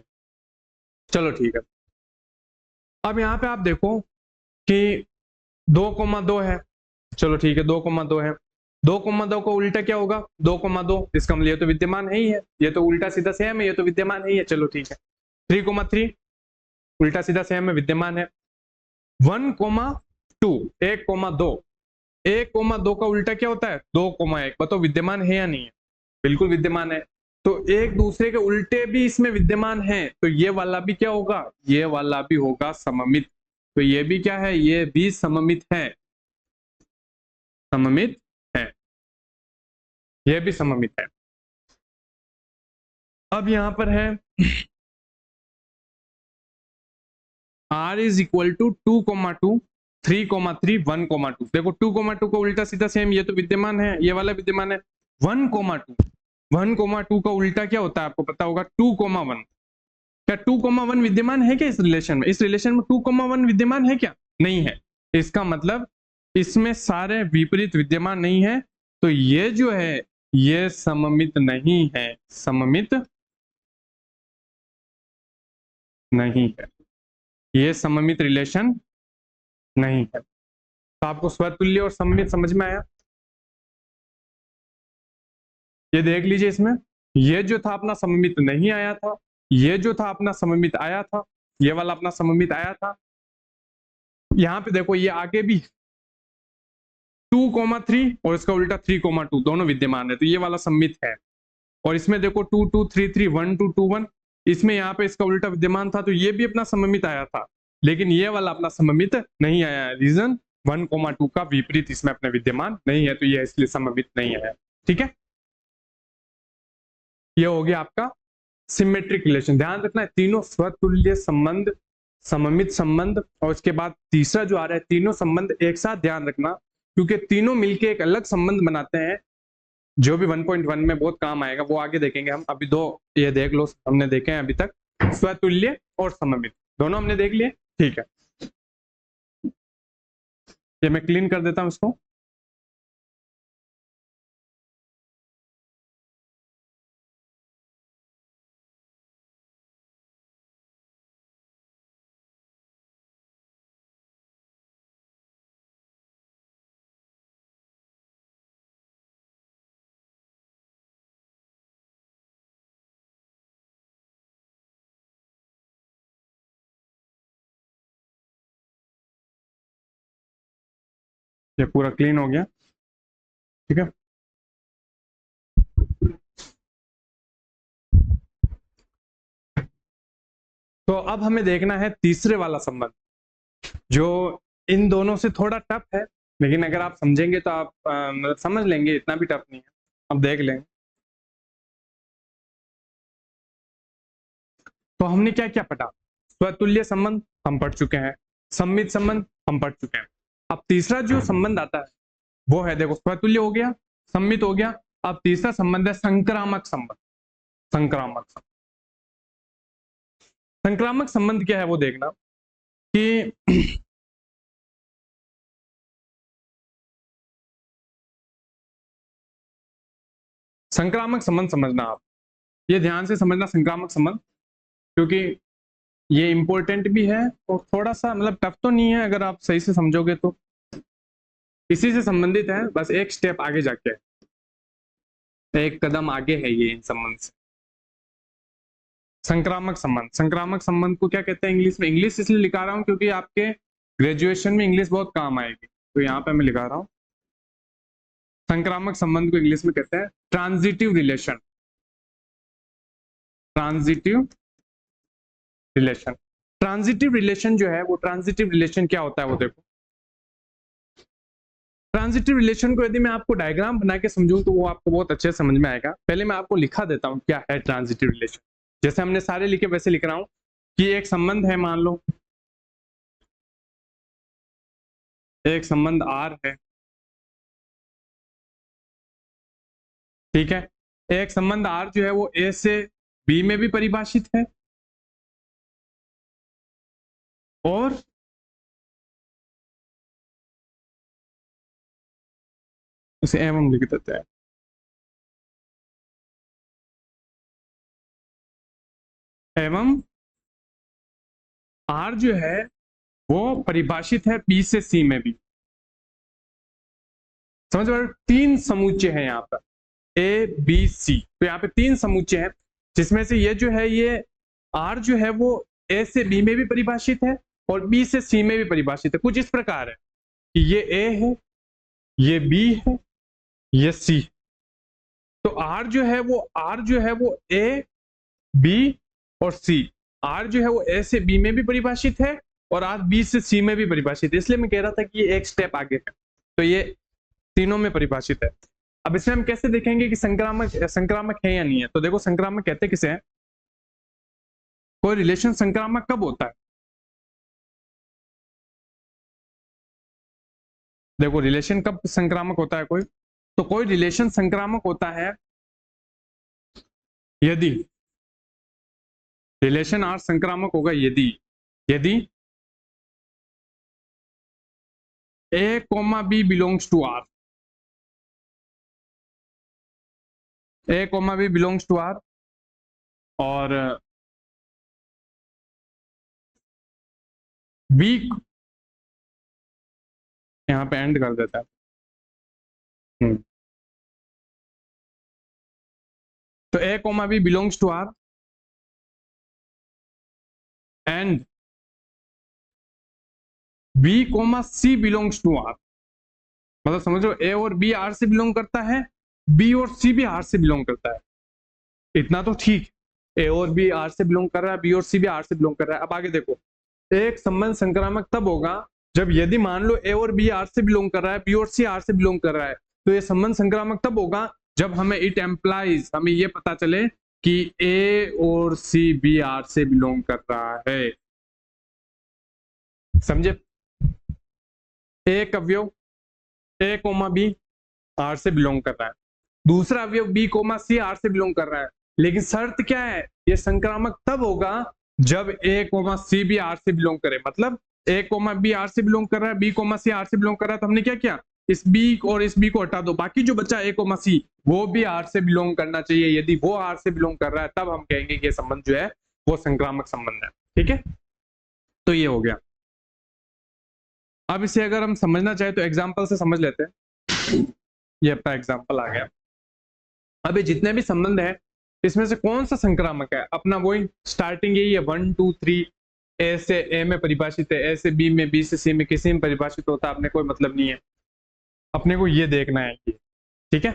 S1: चलो ठीक है। अब यहाँ पे आप देखो कि 2,2 है, चलो ठीक है 2,2 है, 2,2 का उल्टा क्या होगा 2,2, इसका मतलब ये तो विद्यमान है ही है, ये तो उल्टा सीधा सेम है, ये तो विद्यमान है ही है, चलो ठीक है। 3,3 उल्टा सीधा सेम है, विद्यमान है। 1,2 1,2, 1,2 का उल्टा क्या होता है 2,1, बताओ विद्यमान है या नहीं है, बिल्कुल विद्यमान है। तो एक दूसरे के उल्टे भी इसमें विद्यमान है, तो ये वाला भी क्या होगा, ये वाला भी होगा सममित। तो ये भी क्या है, ये भी सममित है, सममित है, ये भी सममित है। अब यहां पर है r इज इक्वल टू 2,2 3,3 1,2, देखो 2,2 का उल्टा सीधा सेम, ये तो विद्यमान है, ये वाला विद्यमान है। 1,2 का उल्टा क्या होता है आपको पता होगा 2,1, क्या 2,1 विद्यमान है क्या इस रिलेशन में, इस रिलेशन में 2,1 विद्यमान है क्या, नहीं है। इसका मतलब इसमें सारे विपरीत विद्यमान नहीं है, तो ये जो है ये सममित नहीं है, सममित नहीं है, ये सममित रिलेशन नहीं है। तो आपको स्वतुल्य और सममित समझ में आया, ये देख लीजिए इसमें ये जो था अपना सममित नहीं आया था, ये जो था अपना सममित आया था, ये वाला अपना सममित आया था। यहां पे देखो ये आगे भी 2,3 और इसका उल्टा 3,2 दोनों विद्यमान है, तो ये वाला सममित है। और इसमें देखो 2 2 3 3 1 2 2 1, इसमें यहाँ पे इसका उल्टा विद्यमान था, तो ये भी अपना सममित आया था, लेकिन ये वाला अपना सममित नहीं आया है। रीजन 1,2 का विपरीत इसमें अपने विद्यमान नहीं है, तो ये इसलिए सममित नहीं है, ठीक है। ये हो गया आपका सिमेट्रिक रिलेशन। ध्यान रखना है तीनों स्वतुल्य संबंध, सममित संबंध, और उसके बाद तीसरा जो आ रहा है तीनों संबंध एक साथ ध्यान रखना, क्योंकि तीनों मिलके एक अलग संबंध बनाते हैं जो भी 1.1 में बहुत काम आएगा, वो आगे देखेंगे हम। अभी दो ये देख लो, हमने देखे हैं अभी तक स्वतुल्य और सममित, दोनों हमने देख लिए, ठीक है। ये मैं क्लीन कर देता हूं इसको। ये पूरा क्लीन हो गया, ठीक है। तो अब हमें देखना है तीसरे वाला संबंध, जो इन दोनों से थोड़ा टफ है, लेकिन अगर आप समझेंगे तो आप मतलब समझ लेंगे, इतना भी टफ नहीं है, अब देख लेंगे। तो हमने क्या क्या पढ़ा? स्वतुल्य संबंध हम पढ़ चुके हैं, सम्मित संबंध हम पढ़ चुके हैं। अब तीसरा जो संबंध आता है वो है, देखो, स्वतुल्य हो गया, सम्मित हो गया, अब तीसरा संबंध है संक्रामक संबंध। संक्रामक संबंध, संक्रामक संबंध क्या है वो देखना कि संक्रामक संबंध समझना आप, ये ध्यान से समझना संक्रामक संबंध, क्योंकि ये इंपॉर्टेंट भी है और थोड़ा सा मतलब टफ तो नहीं है, अगर आप सही से समझोगे तो इसी से संबंधित है, बस एक स्टेप आगे जाके है, एक कदम आगे है ये इन संबंध से। संक्रामक संबंध, संक्रामक संबंध को क्या कहते हैं इंग्लिश में? इंग्लिश इसलिए लिखा रहा हूं क्योंकि आपके ग्रेजुएशन में इंग्लिश बहुत काम आएगी, तो यहाँ पे मैं लिखा रहा हूं। संक्रामक संबंध को इंग्लिश में कहते हैं transitive relation. Transitive relation, transitive relation जो है वो, ट्रांजिटिव रिलेशन क्या होता है वो देखो। ट्रांजिटिव रिलेशन को यदि मैं आपको डायग्राम बना के समझूं तो वो आपको बहुत अच्छे समझ में आएगा। पहले मैं आपको लिखा देता हूं क्या है ट्रांजिटिव रिलेशन। जैसे हमने सारे लिखे वैसे लिख रहा हूं कि एक संबंध है, मान लो एक संबंध R है, ठीक है। एक संबंध R जो है वो A से B में भी परिभाषित है और उसे एवं लिख देते हैं। एवं R जो है वो परिभाषित है B से C में भी। समझ रहे हो? तीन समुच्चय हैं यहाँ पर, A B C, तो यहाँ पे तीन समुच्चय हैं, जिसमें से ये जो है ये R जो है वो A से B में भी परिभाषित है और B से C में भी परिभाषित है। कुछ इस प्रकार है कि ये A है, ये B है, ये C। तो R जो है वो A B और C, R जो है वो A से B में भी परिभाषित है और R B से C में भी परिभाषित है। इसलिए मैं कह रहा था कि ये एक स्टेप आगे है, तो ये तीनों में परिभाषित है। अब इसमें हम कैसे देखेंगे कि संक्रामक है या नहीं है? तो देखो, संक्रामक कहते किसे हैं? कोई रिलेशन संक्रामक कब होता है? देखो, रिलेशन कब संक्रामक होता है कोई? तो कोई रिलेशन संक्रामक होता है यदि रिलेशन R संक्रामक होगा यदि A, B belongs to R, A, B belongs to R और B यहाँ पे एंड कर देता है। तो A, B belongs to R and B, C belongs to R। मतलब समझो A और B R से बिलोंग करता है, B और C भी R से बिलोंग करता है। इतना तो ठीक, A और B R से बिलोंग कर रहा है, B और C भी R से बिलोंग कर रहा है। अब आगे देखो, एक संबंध संक्रामक तब होगा जब यदि मान लो A और B R से बिलोंग कर रहा है, B और C R से बिलोंग कर रहा है, तो ये संबंध संक्रामक तब होगा जब हमें इट एम्प्लाइज, हमें ये पता चले कि A और C भी R से बिलोंग कर रहा है। समझे? एक अवयव A, B R से बिलोंग कर रहा है, दूसरा अवयव B, C R से बिलोंग कर रहा है, लेकिन शर्त क्या है? ये संक्रामक तब होगा जब A, C भी R से बिलोंग करे। मतलब ए कोमा बी आर से बिलोंग कर रहा है, बी कोमा सी आर से बिलोंग कर रहा है, तो हमने क्या किया, इस बी और इस बी को हटा दो, बाकी जो बच्चा ए कोमा सी वो भी आर से बिलोंग करना चाहिए। यदि वो आर से बिलोंग कर रहा है तब हम कहेंगे कि ये संबंध जो है वो संक्रामक संबंध है। ठीक है, तो ये हो गया। अब इसे अगर हम समझना चाहे तो एग्जाम्पल से समझ लेते हैं। ये अपना एग्जाम्पल आ गया। अब ये जितने भी संबंध है इसमें से कौन सा संक्रामक है, अपना वही स्टार्टिंग यही है 1 2 3, ए से ए में परिभाषित है, ए से बी में, बी से सी में, किसी में परिभाषित होता है, अपने कोई मतलब नहीं है, अपने को ये देखना है ये। ठीक है,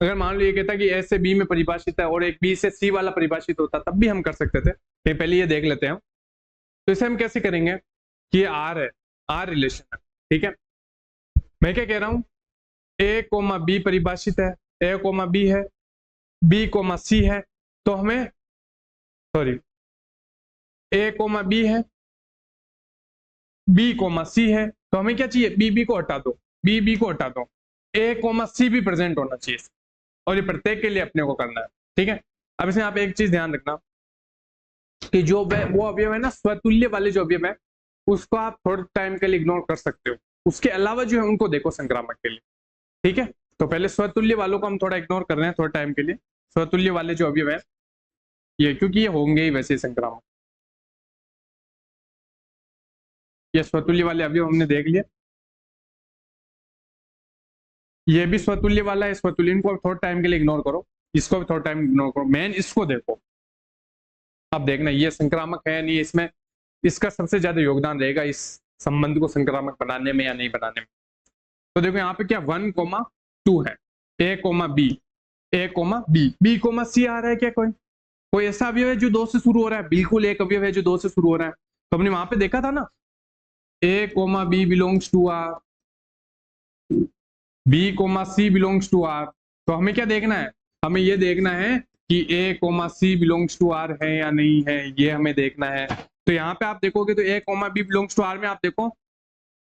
S1: अगर मान लो ये कहता कि ए से बी में परिभाषित है और एक बी से सी वाला परिभाषित होता तब भी हम कर सकते थे, तो पहले ये देख लेते हैं। तो इसे हम कैसे करेंगे कि ये आर है, आर रिलेशन है। ठीक है, मैं क्या कह रहा हूं, ए कोमा बी परिभाषित है, ए कोमा बी है, बी कोमा सी है, तो हमें सॉरी ए कोमा बी है, बी कोमा सी है, तो हमें क्या चाहिए, बी बी को हटा दो, बी बी को हटा दो, ए कोमा सी भी प्रेजेंट होना चाहिए, और ये प्रत्येक के लिए अपने को करना है। ठीक है, अब इसमें आप एक चीज ध्यान रखना कि जो वो अवयव है ना, स्वतुल्य वाले जो अवयव है उसको आप थोड़े टाइम के लिए इग्नोर कर सकते हो, उसके अलावा जो है उनको देखो संक्रामक के लिए। ठीक है, तो पहले स्वतुल्य वालों को हम थोड़ा इग्नोर कर रहे हैं थोड़े टाइम के लिए, स्वतुल्य वाले जो अवयव है ये, क्योंकि ये होंगे ही वैसे संक्रामक। ये स्वतुल्य वाले अवयव हमने देख लिया, ये भी स्वतुल्य वाला है, स्वतुल्य, इनको थोड़ा टाइम के लिए इग्नोर करो, इसको भी थोड़ा टाइम इग्नोर करो, मेन इसको देखो। अब देखना ये संक्रामक है नहीं, इसमें इसका सबसे ज्यादा योगदान रहेगा इस संबंध को संक्रामक बनाने में या नहीं बनाने में। तो देखो यहाँ पे क्या 1,2 है, A comma B, A comma B, B comma C आ रहा है क्या, कोई ऐसा अवयव है जो 2 से शुरू हो रहा है, बिल्कुल एक अवयव है जो 2 से शुरू हो रहा है, तो हमने वहां पे देखा था ना, A comma B belongs to R, B comma C belongs to R, तो हमें क्या देखना है, हमें ये देखना है कि A comma C belongs to R है या नहीं है, ये हमें देखना है। तो यहाँ पे आप देखोगे तो A comma B belongs to R में आप देखो,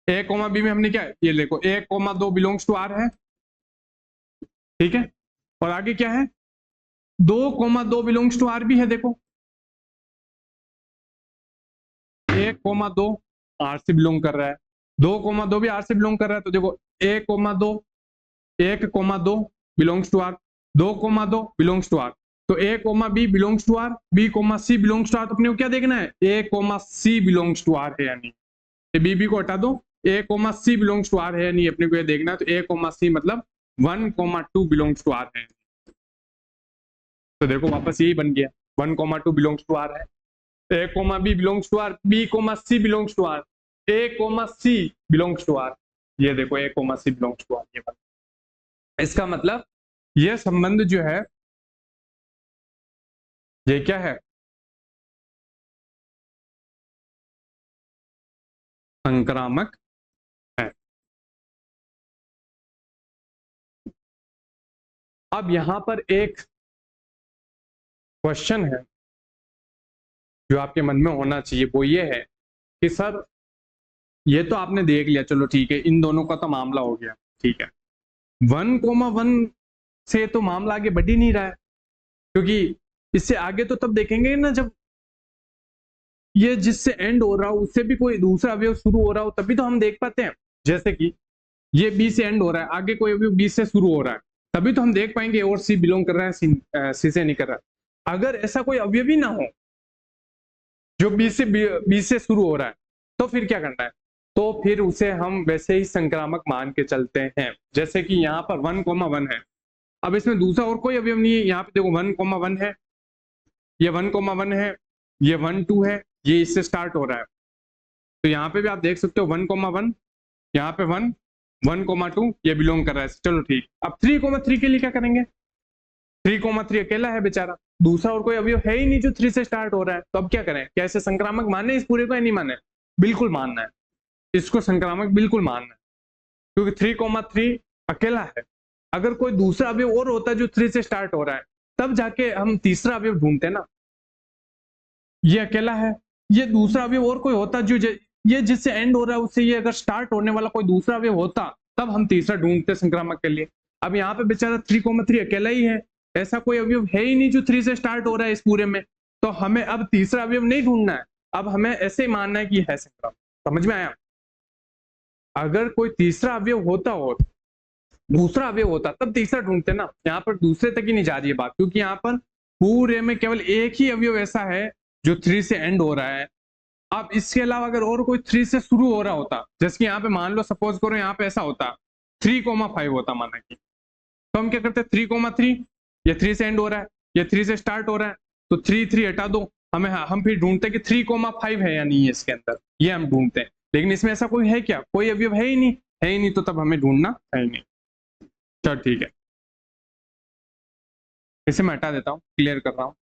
S1: ए कोमा बी में हमने क्या, ये देखो A coma 2 belongs to R है। ठीक है, और आगे क्या है, 2,2 बिलोंग्स टू आर भी है, देखो 1,2 आर से बिलोंग कर रहा है, 2,2 भी आर से बिलोंग कर रहा है, तो देखो 1,2 1,2 belongs to R, 2,2 belongs to R, तो A comma B belongs to R, B comma C belongs to R, तो अपने को क्या देखना है, A comma C belongs to R है या नहीं, ये बी बी को हटा दो, A comma C belongs to R है या नहीं अपने को ये देखना है, तो ए कोमा सी मतलब 1,2 बिलोंग्स टू आर है। तो देखो वापस यही बन गया, 1,2 बिलोंग्स टू आर है, A comma B belongs to R, B comma C belongs to R, A comma C belongs to R, ये देखो A comma C belongs to R, ये बन। इसका मतलब ये संबंध जो है ये क्या है, संक्रामक है। अब यहां पर एक क्वेश्चन है जो आपके मन में होना चाहिए, वो ये है कि सर ये तो आपने देख लिया, चलो ठीक है, इन दोनों का तो मामला हो गया, ठीक है, 1,1 से तो मामला आगे बढ़ ही नहीं रहा है, क्योंकि इससे आगे तो तब देखेंगे ना जब ये जिससे एंड हो रहा हो उससे भी कोई दूसरा अवयव शुरू हो रहा हो, तभी तो हम देख पाते हैं। जैसे कि ये बी से एंड हो रहा है, आगे कोई अवयव बी से शुरू हो रहा है, तभी तो हम देख पाएंगे और सी बिलोंग कर रहा है, सी से नहीं कर रहा है। अगर ऐसा कोई अवयव ही ना हो जो बी से शुरू हो रहा है, तो फिर क्या करना है, तो फिर उसे हम वैसे ही संक्रामक मान के चलते हैं। जैसे कि यहाँ पर 1,1 है, अब इसमें दूसरा और कोई अवयव नहीं है, यहाँ पे देखो 1,1 है, ये 1,1 है, ये 1,2 है, ये इससे स्टार्ट हो रहा है, तो यहाँ पे भी आप देख सकते हो 1,1, यहाँ पे 1, 1,2 ये बिलोंग कर रहा है, चलो ठीक। अब 3,3 के लिए क्या करेंगे, 3,3 अकेला है बेचारा, दूसरा और कोई अवयव है ही नहीं जो 3 से स्टार्ट हो रहा है, तो अब क्या करें, कैसे संक्रामक माने इस पूरे को या नहीं माने, बिल्कुल मानना है, इसको संक्रामक बिल्कुल मानना है, क्योंकि 3,3 अकेला है। अगर कोई दूसरा अवयव और होता है जो 3 से स्टार्ट हो रहा है, तब जाके हम तीसरा अवयव ढूंढते ना, ये अकेला है, ये दूसरा अवयव और कोई होता जो ये जिससे एंड हो रहा है उससे ये अगर स्टार्ट होने वाला कोई दूसरा अवयव होता, तब हम तीसरा ढूंढते संक्रामक के लिए। अब यहाँ पे बेचारा 3,3 अकेला ही है, ऐसा कोई अवयव है ही नहीं जो 3 से स्टार्ट हो रहा है इस पूरे में, तो हमें अब तीसरा अवयव नहीं ढूंढना है, अब हमें ऐसे ही मानना है कि है संक्रामक। समझ में आया? अगर कोई तीसरा अवयव होता और दूसरा अवयव होता तब तीसरा ढूंढते ना, यहाँ पर दूसरे तक ही नहीं जा रही है बात, क्योंकि यहाँ पर पूरे में केवल एक ही अवयव ऐसा है जो 3 से एंड हो रहा है। अब इसके अलावा अगर और कोई 3 से शुरू हो रहा होता, जैसे कि यहाँ पे मान लो सपोज करो यहाँ पे ऐसा होता 3,5 होता माना कि, तो हम क्या करते 3,3, ये 3 से एंड हो रहा है, ये 3 से स्टार्ट हो रहा है, तो 3 हटा दो, हम फिर ढूंढते कि 3,5 है या नहीं है इसके अंदर, ये हम ढूंढते हैं। लेकिन इसमें ऐसा कोई है क्या? कोई अवयव है ही नहीं, है ही नहीं, तो तब हमें ढूंढना है ही नहीं। चलो ठीक है, इसे मैं हटा देता हूँ, क्लियर कर रहा हूँ।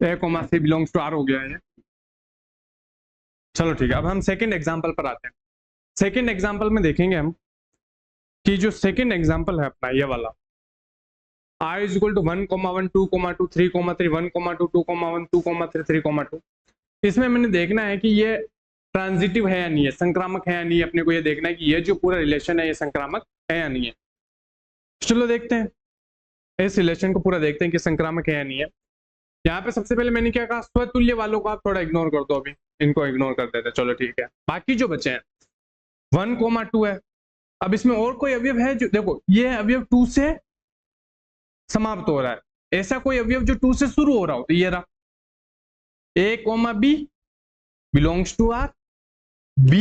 S1: A comma C belongs to R हो गया है। चलो ठीक है, अब हम सेकंड एग्जांपल पर आते हैं। सेकंड एग्जांपल में देखेंगे हम कि जो सेकंड एग्जांपल है अपना ये वाला, i is equal to 1, 1, 2, 2, 3, 3, 1, 2, 2, 1, 2, 3, 3, 2। इसमें मैंने देखना है कि ये ट्रांजिटिव है या नहीं है, संक्रामक है या नहीं, अपने को ये देखना है कि ये जो पूरा रिलेशन है ये संक्रामक है या नहीं है। चलो देखते हैं, इस रिलेशन को पूरा देखते हैं कि संक्रामक है या नहीं है। यहाँ पे सबसे पहले मैंने क्या कहा, स्वतुल्य वालों को आप थोड़ा इग्नोर कर दो, अभी इनको इग्नोर कर देते। चलो ठीक है, बाकी जो बचे हैं 1, 2 है। अब इसमें और कोई अवयव है जो, देखो ये अवयव 2 से समाप्त हो रहा है, ऐसा कोई अवयव जो 2 से शुरू हो रहा हो, तो ये रहा a, b belongs to r, b,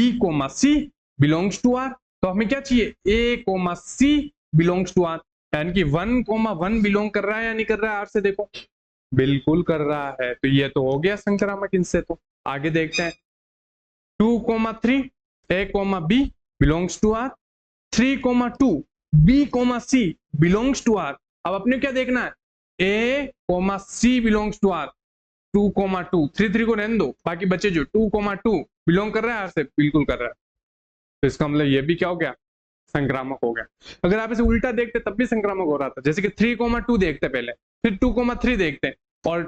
S1: c belongs to r। तो हमें क्या चाहिए, a, c belongs to r, यानी कि 1, 1 बिलोंग कर रहा है या नहीं कर रहा है r से? देखो बिल्कुल कर रहा है, तो ये तो हो गया संक्रामक इनसे। तो आगे देखते हैं 2, 3 a, b belongs to r, 3, 2 b, c belongs to r। अब अपने क्या देखना है, a, c belongs to r, 2, 3 को रहने दो, बाकी बचे जो 2, बिलोंग कर रहा है r से, बिल्कुल कर रहा है। तो इसका मतलब ये भी क्या हो गया, संक्रामक हो गया। अगर आप इसे उल्टा देखते तब भी संक्रामक हो रहा था, जैसे कि 3, 2 देखते पहले, फिर 2, 3 देखते और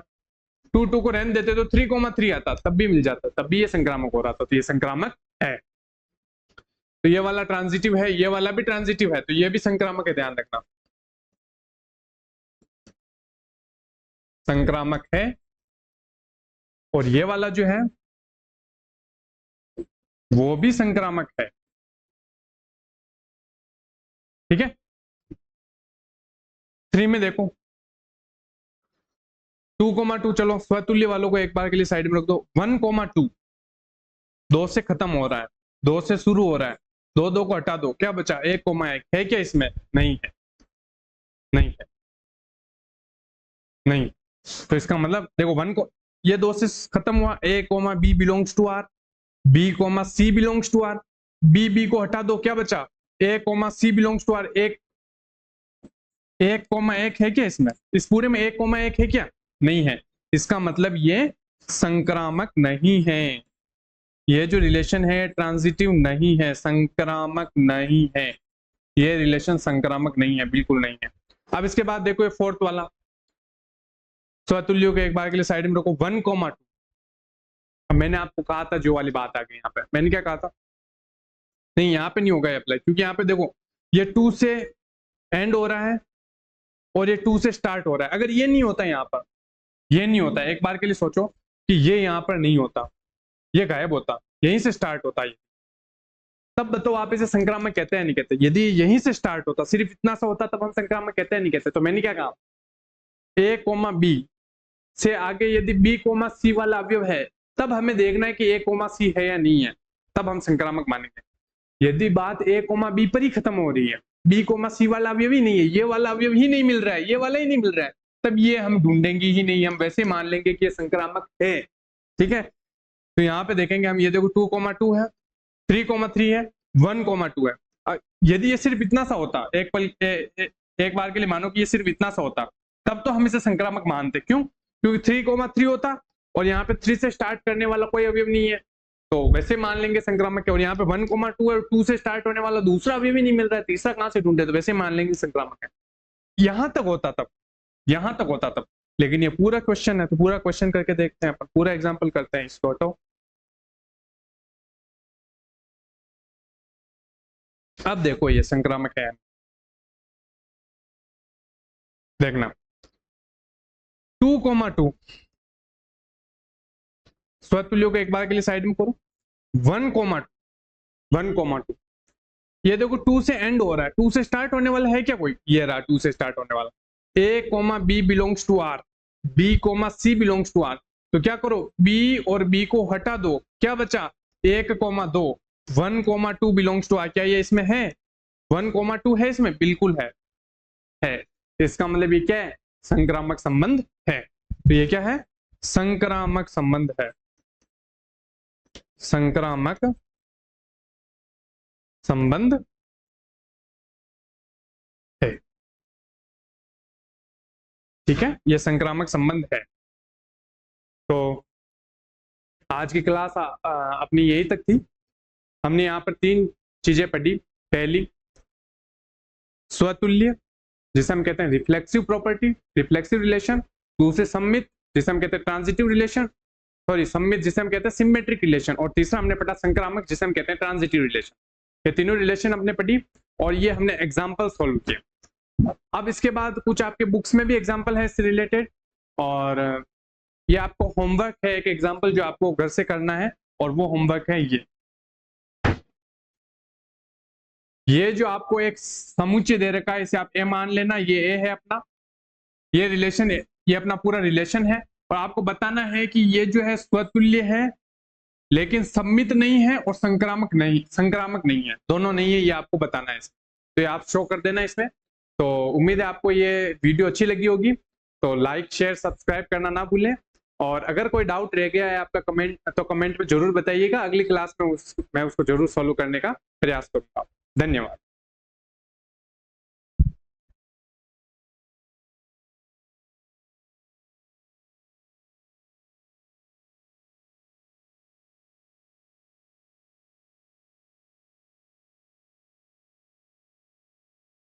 S1: 2 को रहने देते तो 3, 3 आता, तब भी मिल जाता, तब भी ये संक्रामक हो रहा था। तो ये संक्रामक है। तो ये वाला ट्रांजिटिव है, ये वाला भी ट्रांजिटिव है, तो ये भी संक्रामक है, ध्यान रखना संक्रामक है। और ये वाला जो है वो भी संक्रामक है, ठीक है। 3 में देखो 2, 2, चलो स्वतुल्य वालों को एक बार के लिए साइड में रख दो। 1, 2 2 से खत्म हो रहा है, 2 से शुरू हो रहा है, 2 को हटा दो, क्या बचा 1, 1 है क्या इसमें? नहीं है, नहीं है, नहीं। तो इसका मतलब देखो 1 को, ये 2 से खत्म हुआ, a, b belongs to r, b, c belongs to r, b को हटा दो, क्या बचा a, c belongs to r। 1, 1 है क्या इसमें? इस पूरे में 1, 1 है क्या? नहीं है। इसका मतलब ये संक्रामक नहीं है, ये जो रिलेशन है ट्रांजिटिव नहीं है, संक्रामक नहीं है, ये रिलेशन संक्रामक नहीं है, बिल्कुल नहीं है। अब इसके बाद देखो ये फोर्थ वाला, स्वतुल्यों को एक बार के लिए साइड में रखो। 1, 2 मैंने आपको कहा था, जो वाली बात आ गई यहाँ पे, मैंने क्या कहा था, नहीं यहाँ पे नहीं होगा अप्लाई, क्योंकि यहाँ पे देखो ये 2 से एंड हो रहा है और ये 2 से स्टार्ट हो रहा है। अगर ये नहीं होता यहाँ पर, ये नहीं होता, एक बार के लिए सोचो कि ये यहाँ पर नहीं होता, ये गायब होता, यहीं से स्टार्ट होता ये, तब बताओ आप इसे संक्रामक कहते हैं नहीं कहते? यदि यहीं से स्टार्ट होता, सिर्फ इतना सा होता, तब हम संक्रामक कहते हैं नहीं कहते? तो मैंने क्या कहा, a, b से आगे यदि b, c वाला अवयव है, तब हमें देखना है कि a, c है या नहीं है, तब हम संक्रामक मानेंगे। यदि बात a, b पर ही खत्म हो रही है, b, c वाला अवयव ही नहीं है, ये वाला अवयव ही नहीं मिल रहा है, ये वाला ही नहीं मिल रहा है, तब ये हम ढूंढेंगे ही नहीं, हम वैसे मान लेंगे कि ये संक्रामक है, ठीक है। तो यहाँ पे देखेंगे हम, ये देखो 2, 2 है, 3, 3 है, 1, 2 है। यदि ये सिर्फ इतना सा होता, एक बार के लिए मानो कि ये सिर्फ इतना सा होता, तब तो हम इसे संक्रामक मानते। क्यों? क्योंकि 3, 3 होता और यहाँ पे 3 से स्टार्ट करने वाला कोई अवयव नहीं है, तो वैसे मान लेंगे संक्रामक है, और यहाँ पे 1,2 और 2 से स्टार्ट होने वाला दूसरा अभी भी नहीं मिल रहा है, तीसरा कहाँ से ढूंढे, तो वैसे मान लेंगे संक्रामक है। यहां तक होता तब, लेकिन ये पूरा क्वेश्चन है तो पूरा क्वेश्चन करके देखते हैं, पूरा एग्जाम्पल करते हैं इसको। तो अब देखो ये संक्रामक है, देखना 2,2 स्वतुल्यों को एक बार के लिए साइड में करो। 1,2 ये देखो 2 से एंड हो रहा है, 2 से स्टार्ट होने वाला है क्या कोई, ये रहा 2 से स्टार्ट होने वाला। A, B belongs to R, B, C belongs to R। तो क्या करो, B और B को हटा दो, क्या बचा 1,2। 1,2 बिलोंग्स टू R, क्या ये इसमें है, 1,2 है इसमें, बिल्कुल है। इसका मतलब ये क्या है, संक्रामक संबंध है। तो ये क्या है, संक्रामक संबंध है, संक्रामक संबंध है, ठीक है, ये संक्रामक संबंध है। तो आज की क्लास अपनी यही तक थी। हमने यहाँ पर 3 चीजें पढ़ी। पहली स्वतुल्य, जिसे हम कहते हैं रिफ्लेक्सिव प्रॉपर्टी, रिफ्लेक्सिव रिलेशन। दूसरे सम्मित, जिसे हम कहते हैं ट्रांजिटिव रिलेशन, सॉरी सम्मित जिसे हम कहते हैं सिमेट्रिक रिलेशन। और तीसरा हमने पढ़ा संक्रामक, जिसे हम कहते हैं ट्रांजिटिव रिलेशन। ये तीनों रिलेशन हमने पढ़ी और ये हमने एग्जाम्पल सोल्व किए। अब इसके बाद कुछ आपके बुक्स में भी एग्जाम्पल है इससे रिलेटेड, और ये आपको होमवर्क है, एक एग्जाम्पल जो आपको घर से करना है, और वो होमवर्क है ये जो आपको एक समुच्चय दे रखा है, इसे आप ए मान लेना, ये ए है अपना, ये रिलेशन, ये अपना पूरा रिलेशन है, और आपको बताना है कि ये जो है स्वतुल्य है लेकिन सम्मित नहीं है और संक्रामक नहीं है, दोनों नहीं है, ये आपको बताना है। तो ये आप शो कर देना इसमें। तो उम्मीद है आपको ये वीडियो अच्छी लगी होगी, तो लाइक शेयर सब्सक्राइब करना ना भूलें, और अगर कोई डाउट रह गया है आपका कमेंट में जरूर बताइएगा। अगली क्लास में मैं उसको जरूर सॉल्व करने का प्रयास करूंगा। धन्यवाद।